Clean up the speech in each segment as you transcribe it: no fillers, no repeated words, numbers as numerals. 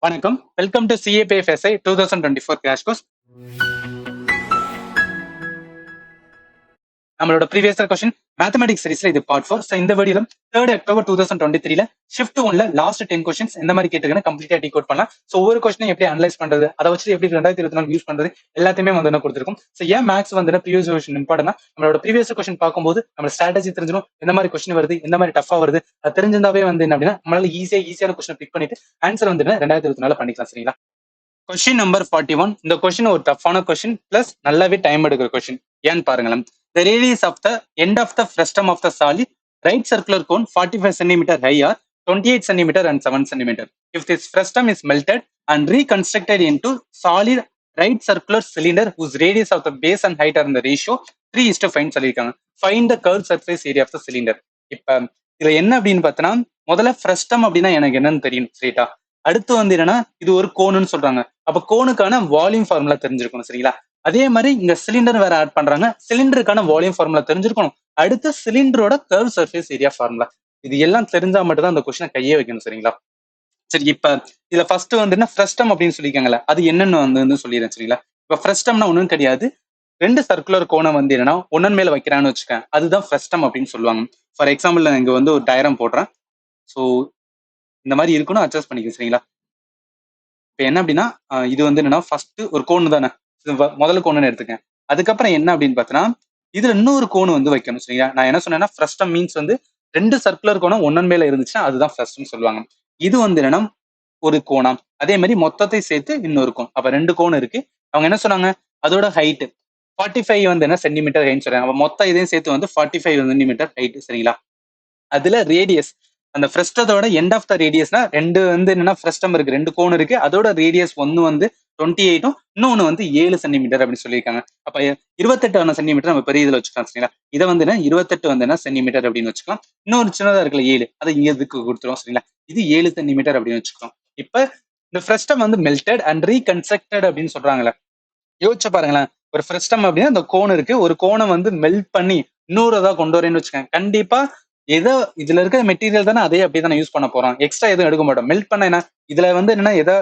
வணக்கம். Welcome to CAPFSI 2024 crash course. நம்மளோட previous question mathematics சீரிஸ்ல இது பார்ட் 4. ஸோ இந்த வீடியோல 3rd அக்டோபர் 2023ல ஷிஃப்ட் 1ல லாஸ்ட் 10 கொஸ்டின்ஸ் எந்த மாதிரி கேட்டுருக்குன்னு கம்ப்ளீட்டா டீகோட் பண்ணலாம். ஸோ ஒவ்வொரு கொஸ்டினை எப்படி அனலைஸ் பண்றது, அதை வச்சு எப்படி 2024 யூஸ் பண்றது எல்லாத்தையுமே வந்து கொடுத்துருக்கும். ஸோ ஏன் மேக்ஸ் வந்து ப்ரீவியஸ் கொஸ்டின் இம்பார்ட்டன்ட், நம்மளோட ப்ரீவியஸ் கொஸ்டின் பார்க்கும்போது நம்ம ஸ்ட்ராட்டஜி தெரிஞ்சிடும், எந்த மாதிரி கொஸ்டின் வருது, எந்த மாதிரி டஃபா வருது, அது தெரிஞ்சிருந்தாவே வந்து என்ன அப்படின்னா நம்மளால ஈஸியான கொஸ்டின் பிக் பண்ணிட்டு ஆன்சர் வந்து 2024 பண்ணிக்கலாம். சரிங்களா? Question number 41. இந்த கொஸ்டின் ஒரு டஃப்பான கொஸ்டின் பிளஸ் நல்லாவே டைம் எடுக்கிற கொஸ்டின். ஏன்னு பாருங்களேன். The radius of the end of the frustum of the solid right circular cone 45 cm high or 28 cm and 7 cm. If this frustum is melted and reconstructed into solid right circular cylinder whose radius of the base and height are in the ratio 3:5 சொல்லியிருக்காங்க. Find the curved surface area of the cylinder. இப்ப இதுல என்ன அப்படின்னு பார்த்தோன்னா, முதல்ல frustum அப்படின்னா எனக்கு என்னன்னு தெரியும் ஸ்ட்ரெயிட்டா. அடுத்து வந்து என்னன்னா இது ஒரு கோனுன்னு சொல்றாங்க. அப்ப கோனுக்கான வால்யூம் ஃபார்முலா தெரிஞ்சிருக்கணும். சரிங்களா? அதே மாதிரி இங்க சிலிண்டர் வேற ஆட் பண்றாங்க. சிலிண்டருக்கான வால்யூம் ஃபார்முலா தெரிஞ்சிருக்கணும். அடுத்து சிலிண்டரோட கர்வ் சர்ஃபேஸ் ஏரியா ஃபார்முலா. இது எல்லாம் தெரிஞ்சா மட்டும் தான் அந்த கொஸ்டினை கையே வைக்கணும். சரிங்களா? சரி, இப்ப இதுல ஃபர்ஸ்ட் வந்து என்ன ஃப்ரஸ்டம் அப்படின்னு சொல்லியிருக்காங்கல்ல, அது என்னன்னு வந்து சொல்லிடுறேன். சரிங்களா? இப்ப ஃப்ரஸ்டம்னா ஒண்ணும் கிடையாது. ரெண்டு சர்க்குலர் கோனை வந்து என்னன்னா ஒன்னன் மேல வைக்கிறான்னு வச்சுக்கேன், அதுதான் ஃப்ரஸ்டம் அப்படின்னு சொல்லுவாங்க. ஃபார் எக்ஸாம்பிள் நான் இங்க வந்து ஒரு டயரம் போடுறேன். ஸோ இந்த மாதிரி இருக்கணும், அட்ஜஸ்ட் பண்ணிக்க. சரிங்களா? இப்ப என்ன அப்படின்னா இது வந்து என்னன்னா ஃபர்ஸ்ட் ஒரு கோன் தானே, முதல்ல கோன்னு எடுத்துக்கேன். அதுக்கப்புறம் என்ன அப்படின்னு பார்த்தோன்னா இதுல இன்னொரு கோன் வந்து வைக்கணும். சரிங்களா? நான் என்ன சொன்னேன்னா ஃப்ரஸ்டம் மீன்ஸ் வந்து ரெண்டு சர்க்குலர் கோணம் ஒன்னன் மேல இருந்துச்சுன்னா அதுதான் ஃப்ரஸ்டம் சொல்லுவாங்க. இது வந்து என்னன்னா ஒரு கோணம், அதே மாதிரி மொத்தத்தை சேர்த்து இன்னொரு கோன். அப்ப ரெண்டு கோன் இருக்கு. அவங்க என்ன சொன்னாங்க, அதோட ஹைட் 45 வந்து என்ன சென்டிமீட்டர் ஹைட் சொல்றாங்க. அப்ப மொத்த இதையும் சேர்த்து வந்து 45 சென்டிமீட்டர் ஹைட். சரிங்களா? அதுல ரேடியஸ், அந்த ஃப்ரஸ்டத்தோட எண்ட் ஆஃப் த ரேடியஸ்னா ரெண்டு வந்து என்னன்னா ஃப்ரஸ்டம் இருக்கு, ரெண்டு கோன் இருக்கு. அதோட ரேடியஸ் ஒன்னு வந்து 28ம் இன்னொன்னு வந்து 7 சென்டிமீட்டர் அப்படின்னு சொல்லியிருக்காங்க. அப்ப 28 சென்டிமீட்டர் நம்ம பெரிய இதுல வச்சுக்கலாம். சரிங்களா? இதை வந்து என்ன 28 வந்து என்ன சென்டிமீட்டர் அப்படின்னு வச்சுக்கலாம். இன்னொரு சின்னதா இருக்குல்ல 7, அதை இங்க இதுக்கு கொடுத்துரும். சரிங்களா? இது 7 சென்டிமீட்டர் அப்படின்னு வச்சுக்கலாம். இப்ப இந்த ஃப்ரஸ்டம் வந்து மெல்டட் அண்ட் ரீகன்ஸ்ட்ரக்டட் அப்படின்னு சொல்றாங்களே, யோசிச்சு பாருங்களேன். ஒரு ஃப்ரஸ்டம் அப்படின்னா அந்த கோன் இருக்கு, ஒரு கோனை வந்து மெல்ட் பண்ணி இன்னொரு ஏதாவது கொண்டு வரேன்னு வச்சுக்கேன், கண்டிப்பா ஏதோ இதுல இருக்கிற மெட்டீரியல் தானே அதே அப்படியே தானே யூஸ் பண்ண போறோம், எக்ஸ்ட்ரா எதுவும் எடுக்க மாட்டோம். மெல்ட் பண்ண என்ன, இதுல வந்து என்னன்னா எதோ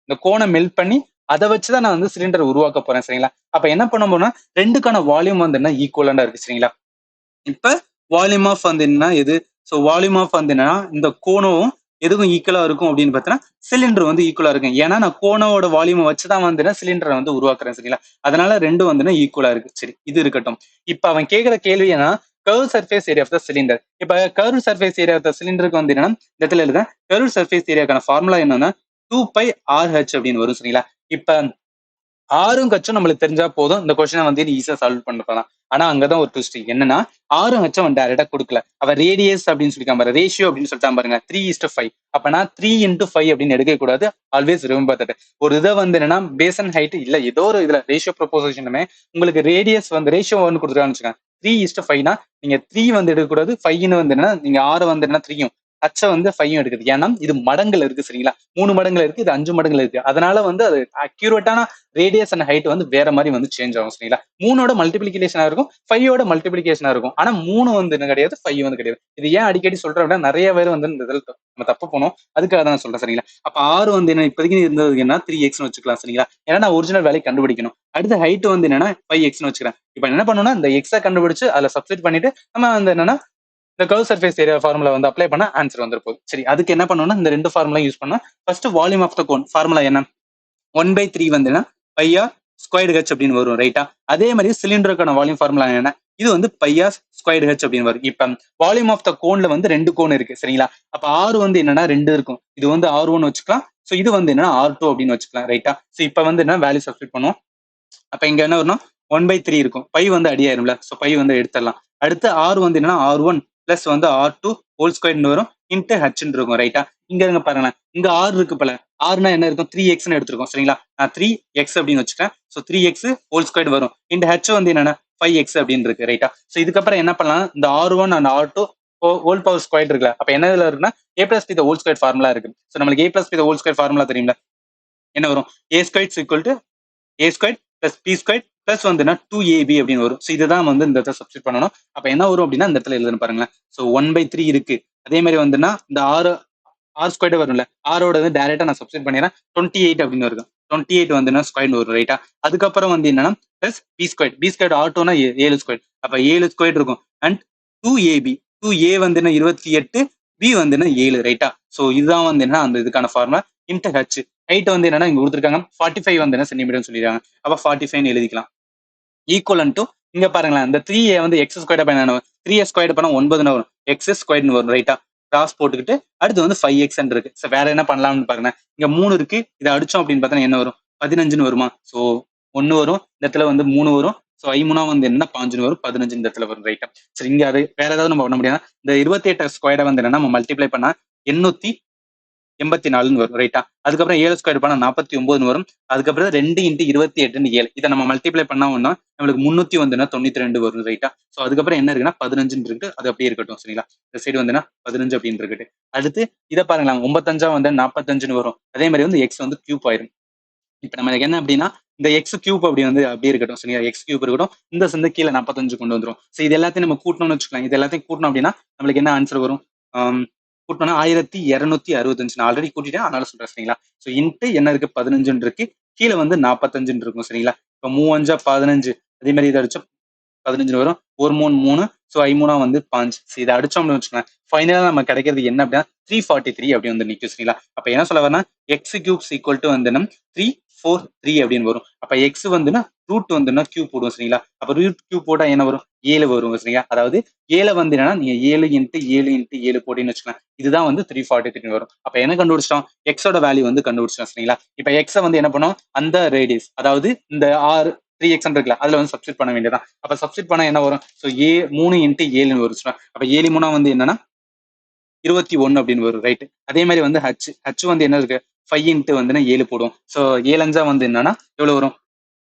இந்த கோனை மெல்ட் பண்ணி அதை வச்சுதான் நான் வந்து சிலிண்டர் உருவாக்க போறேன். சரிங்களா? அப்ப என்ன பண்ண போறோம்னா ரெண்டுக்கான வால்யூம் வந்து என்ன ஈக்குவலண்டா இருக்கு. சரிங்களா? இப்ப வால்யூம் ஆஃப் வந்து என்ன எது, ஸோ வால்யூம் ஆஃப் வந்து என்னன்னா இந்த கோனும் எதுக்கும் ஈக்குவலா இருக்கும் அப்படின்னு பார்த்தீங்கன்னா சிலிண்டர் வந்து ஈக்குவலா இருக்கும். ஏன்னா நான் கோனோட வால்யூமை வச்சுதான் வந்து சிலிண்டரை வந்து உருவாக்குறேன். சரிங்களா? அதனால ரெண்டும் வந்து ஈக்குவலா இருக்கு. சரி, இது இருக்கட்டும். இப்ப அவன் கேட்கிற கேள்வி என்ன, curve surface area of the cylinder. இப்ப curve surface area of the சிலிண்டருக்கு வந்து என்னன்னா இந்த இடத்துல எழுத கர்வ் சர்ஃபேஸ் ஏரியாக்கான ஃபார்முலா என்னன்னா 2πRh அப்படின்னு வரும். சரிங்களா? இப்ப ஆறும் கச்சும் நம்மளுக்கு தெரிஞ்சா போதும், இந்த கொஸ்டினை வந்து ஈஸியா சால்வ் பண்ணலாம். ஆனா அங்கதான் ஒரு ட்விஸ்ட் என்னன்னா ஆறும் கச்சும் அவன் டைரக்டா கொடுக்கல. அவன் ரேடியஸ் அப்படின்னு சொல்லிக்காம பாரு, ரேஷியோ அப்படின்னு சொல்லிட்டான் பாருங்க, 3:5. அப்பனா 3:5 அப்படின்னு எடுக்க கூடாது. Always remember that. ஒரு இதை வந்து என்னன்னா பேஸ் அண்ட் ஹைட் இல்ல ஏதோ ஒரு இதுல ரேஷியோ ப்ரொபோசிஷனுமே உங்களுக்கு ரேடியஸ் வந்து ரேஷியோ வந்து கொடுத்துருக்கான்னு வச்சுக்கோங்க, 3:5னா நீங்க 3 வந்து எடுக்கக்கூடாது, 5ன்னு வந்து என்ன நீங்க 6 வந்து என்ன 3யும் அச்ச வந்து 5யும் எடுக்குது. ஏன்னா இது மடங்குல இருக்கு. சரிங்களா? 3 மடங்குல இருக்கு, இது 5 மடங்குல இருக்கு. அதனால வந்து அது அக்யூரேட்டான ரேடியஸ் அண்ட் ஹைட் வந்து வேற மாதிரி வந்து சேஞ்ச் ஆகும். சரிங்களா? 3ஓட மல்டிபிளிகேஷனா இருக்கும், 5ஓட மல்டிபிளிகேஷனா இருக்கும். ஆனா 3 வந்து என்ன கிடையாது, 5 வந்து கிடையாது. இது ஏன் அடிக்கடி சொல்றேன் அப்படின்னா நிறைய பேர் வந்து இந்த இதில் நம்ம தப்பு போனோம், அதுக்காக தான் சொல்றேன். சரிங்களா? அப்ப 6 வந்து என்ன இப்போதைக்கு இருந்தது என்ன 3x வச்சுக்கலாம். சரிங்களா? ஏன்னா நான் ஒரிஜினல் வேலையை கண்டுபிடிக்கணும். அடுத்து ஹைட் வந்து என்னன்னா 5x வச்சுக்கிறேன். இப்ப என்ன பண்ணணும்னா இந்த எக்ஸை கண்டுபிடிச்சு அதுல சப்ஸ்டிட் பண்ணிட்டு நம்ம வந்து என்னன்னா இந்த கர்வ் சர்ஃபேஸ் ஏரியா ஃபார்முலா வந்து அப்ளை பண்ணா ஆன்சர் வந்துரு போகுது. சரி, அதுக்கு என்ன பண்ணணும்னா இந்த ரெண்டு ஃபார்முலா யூஸ் பண்ணா first volume of the cone formula என்ன, 1/3 வந்து என்ன πr ஸ்கொயர்டு ஹெச் அப்படின்னு வரும். ரைட்டா? அதே மாதிரி சிலிண்டருக்கான வால்யூம் ஃபார்முலா என்ன, இது வந்து πr ஸ்கொயர்டு ஹெச் அப்படின்னு வரும். இப்ப வால்யூம் ஆஃப் த கோன்ல வந்து ரெண்டு கோன் இருக்கு. சரிங்களா? அப்ப ஆறு வந்து என்னன்னா ரெண்டு இருக்கும், இது வந்து R1 வச்சுக்கலாம். சோ இது வந்து என்னன்னா R2 அப்படின்னு வச்சுக்கலாம். ரைட்டா? சோ இப்ப வந்து என்ன வேல்யூ சப்ஸ்டிட் பண்ணுவோம். அப்ப இங்க என்ன வரணும், 1/3 இருக்கும், பை வந்து அடியாயிரும்ல, சோ பை வந்து எடுத்துடலாம். அடுத்து ஆர் வந்து என்னன்னா R1 பிளஸ் வந்து R2 ஹோல் ஸ்கொயர்னு வரும் இன்ட்டு ஹெச்ன்னு இருக்கும். ரைட்டா? இங்க இருங்க பாருங்களேன், இங்க ஆர் இருக்கு போல, ஆர்னா என்ன இருக்கும் 3xன்னு எடுத்திருக்கோம். சரிங்களா? நான் 3x அப்படின்னு வச்சுக்கிறேன். சோ 3x ஹோல் ஸ்கொயர் வரும் இன்ட்டு ஹெச் வந்து என்னன்னா 5x அப்படின்னு இருக்கு. ரைட்டா? சோ இதுக்கப்புறம் என்ன பண்ணலாம், இந்த R1 and R2 whole power square இருக்குல்ல, அப்ப என்ன இதுல இருக்குன்னா a plus B whole square formula இருக்கு. சோ நம்மளுக்கு a plus B whole square formula தெரியும்ல, என்ன வரும், a square equal to a square plus B square plus வந்து 2ab அப்படின்னு வரும். ஸோ இதுதான் வந்து இந்த இடத்துல சப்ஸ்டிட் பண்ணணும். அப்ப என்ன வரும் அப்படின்னா இந்த இடத்துல எழுதுன்னு பாருங்களேன். ஸோ 1/3 இருக்கு. அதே மாதிரி வந்துன்னா இந்த ஆறு ஆர் ஸ்கொயர்டு வரும்ல, ஆரோட வந்து டைரக்டா நான் சப்ஸ்டிட் பண்ணிடுறேன். 28 அப்படின்னு வருது. 28 வந்து ஸ்கொயர் வரும் ரைட்டா. அதுக்கப்புறம் வந்து என்னன்னா பிளஸ் பி ஸ்கொயர் ஆர் டூனா 7 ஸ்கொயர், அப்ப 7 ஸ்கொயர் இருக்கும். அண்ட் 2ab 2a வந்து 28, பி வந்து 7 ரைட்டா. ஸோ இதுதான் வந்து என்ன அந்த இதுக்கான ஃபார்முலா. இன்டர் ஹச் ஹைட் வந்து என்னன்னா இங்க கொடுத்துருக்காங்க 45 வந்து என்ன சென்டிமீட்டர் சொல்லிடுறாங்க. அப்ப 45 எழுதிக்கலாம். ஈக்குவலன் டு இங்க பாருங்களேன், இந்த 3a வந்து எக்ஸ் ஸ்கொயர் பண்ண 3a ஸ்கொயர் பண்ணா 9 வரும். எக்ஸ் ஸ்கொயர்னு வரும் ரைட்டா. கிராஸ் போட்டுக்கிட்டு அடுத்து வந்து 5x இருக்கு. ஸோ வேற என்ன பண்ணலாம்னு பாருங்க. இங்க 3 இருக்கு, இதை அடிச்சோம் அப்படின்னு பார்த்தா என்ன வரும்? 15ன்னு வருமா? ஸோ 1 வரும், இந்த இடத்துல வந்து 3 வரும். ஸோ ஐ3 வந்து என்ன 5 வரும், 15 இந்த இடத்துல வரும் ரைட்டா. சரி, இங்க அது வேற ஏதாவது நம்ம பண்ண முடியாது. இந்த 28 ஸ்கொயரை வந்து என்ன நம்ம மல்டிப்ளை பண்ணா 884 வரும் ரைட்டா. அதுக்கப்புறம் 7 ஸ்கொயர் பண்ணா 49 வரும். அதுக்கப்புறம் 2 × 28 7 இதை நம்ம மல்டிப்ளை பண்ணா ஒன்னா நம்மளுக்கு 300 வந்து 92 வரும் ரைட்டா. ஸோ அதுக்கப்புறம் என்ன இருக்குன்னா 15 இருக்கு, அது அப்படியே இருக்கட்டும் சரிங்களா. இந்த சைடு வந்து 15 அப்படின்னு இருக்கு. அடுத்து இதை பாருங்களா, 95 வந்து 45 வரும். அதே மாதிரி வந்து எக்ஸ் வந்து கியூப் ஆயிரும். இப்ப நம்மளுக்கு என்ன அப்படின்னா இந்த எக்ஸ் கியூப் அப்படி வந்து அப்படியே இருக்கட்டும் சரிங்களா. எக்ஸ் கியூப் இருக்கட்டும், இந்த சந்தை கீழே 45 கொண்டு வந்துரும். ஸோ இது எல்லாத்தையும் நம்ம கூட்டணும்னு வச்சுக்கலாம். இது எல்லாத்தையும் கூட்டணும் அப்படின்னா நம்மளுக்கு என்ன ஆன்சர் வரும்? கூட்டணும்னா 1265. நான் ஆல்ரெடி கூட்டிட்டேன், அதனால சொல்றேன் சரிங்களா. ஸோ இன்ட்டு என்ன இருக்கு 15 இருக்கு, கீழே வந்து 45 இருக்கும் சரிங்களா. இப்போ 3 15, அதே மாதிரி இதை அடிச்சா 15 வரும். 1 3 3, ஸோ ஐ3 வந்து 5. இதை அடிச்சோம்னு வச்சுக்கோங்க, ஃபைனலா நம்ம கிடைக்கிறது என்ன அப்படின்னா 343 அப்படி வந்து நிற்கும் சரிங்களா. அப்ப என்ன சொல்ல வரனா எக்ஸ் கியூப்ஸ் ஈக்குவல் டு வந்து 343 அப்படின்னு வரும். அப்ப எக்ஸ் வந்து ரூட் வந்து கியூப் போடுவோம் சரிங்களா. அப்ப ரூட் கியூப் போட்டா என்ன வரும்? 7 வரும் சரிங்களா. அதாவது 7 வந்து என்னன்னா நீங்க 7 × 7 × 7 போட்டீங்கன்னு வச்சுக்கலாம், இதுதான் வந்து 343 வரும். அப்ப என்ன கண்டுபிடிச்சிட்டோம்? எக்ஸோட வேல்யூ வந்து கண்டுபிடிச்சிட்டோம் சரிங்களா. இப்ப எக்ஸை வந்து என்ன பண்ணும், அந்த ரேடியஸ் அதாவது இந்த 3x இருக்குல்ல, அதுல வந்து சப்ஸ்டிட் பண்ண வேண்டியதான். அப்ப சப்ஸ்டிட் பண்ணா என்ன வரும்? ஸோ 3 × 7 வரும். அப்ப 7 3 வந்து என்னன்னா 21 அப்படின்னு வரும் ரைட். அதே மாதிரி வந்து ஹச் வந்து என்ன இருக்கு 5 × வந்து 7 போடும். ஸோ 7 வந்து என்னன்னா எவ்வளவு வரும்?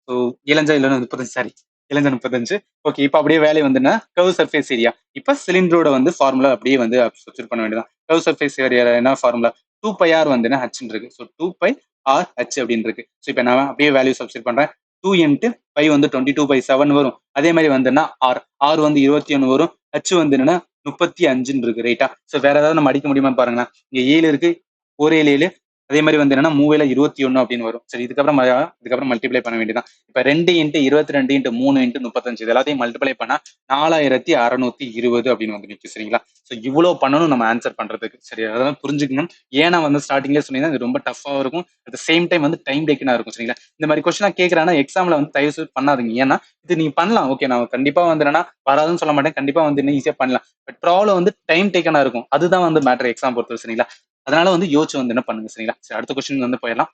ஸோ 7 இல்லைன்னா 35, சாரி 7 35. ஓகே, இப்போ அப்படியே வேலை வந்துன்னா கர்வ் சர்ஃபேஸ் ஏரியா. இப்போ சிலிண்டரோட வந்து ஃபார்முலா அப்படியே வந்து சப்ஸ்டிட் பண்ண வேண்டியதான். கர்வ் சர்ஃபேஸ் ஏரியா என்ன ஃபார்முலா? 2πr வந்து ஹச் இருக்கு. ஸோ 2πr h அப்படின்னு இருக்கு. ஸோ இப்போ நான் அப்படியே வேல்யூ சப்ஸ்டிட் பண்றேன். 2 × 5 வந்து 22/7 வரும். அதே மாதிரி வந்துன்னா ஆர் வந்து 21 வரும். ஹச் வந்து என்னன்னா 35 இருக்கு ரைட்டா. ஸோ வேற ஏதாவது நம்ம அடிக்க முடியுமா பாருங்களேன். இங்க 7 இருக்கு, ஒரு 7 7, அதே மாதிரி வந்து என்னன்னா 3 21 அப்படின்னு வரும். சரி, இதுக்கப்புறம் மல்டிப்ளை பண்ண வேண்டியதான். இப்ப 2 × 22 × 3 × 35 இது எல்லாத்தையும் மல்டிப்ளை பண்ணா 4620 அப்படின்னு வந்து நிற்கும் சரிங்களா. ஸோ இவ்வளவு பண்ணணும் நம்ம ஆன்சர் பண்றதுக்கு. சரி, அதெல்லாம் புரிஞ்சுக்கணும். ஏன்னா வந்து ஸ்டார்டிங்லேயே சொன்னீங்கன்னா இது ரொம்ப டஃபாக இருக்கும். அட் சேம் டைம் வந்து டைம் டேக்கனா இருக்கும் சரிங்களா. இந்த மாதிரி கொஸ்டின் கேட்கறாங்கன்னா எக்ஸாம்ல வந்து தயவு செய்து பண்ணாதீங்க. ஏன்னா இது நீங்க பண்ணலாம், ஓகே, நான் கண்டிப்பா வந்து என்னன்னா வராதுன்னு சொல்ல மாட்டேன், கண்டிப்பா வந்து இன்னும் ஈஸியா பண்ணலாம். பட் ப்ராப்ளம் வந்து டைம் டேக்கனா இருக்கும். அதுதான் வந்து மேட்டர் எக்ஸாம் பொறுத்தவரை சரிங்களா. அதனால வந்து யோசிச்சு வந்து என்ன பண்ணுங்க சரிங்களா. சரி, அடுத்த கொஸ்டின் வந்து போயிடலாம்.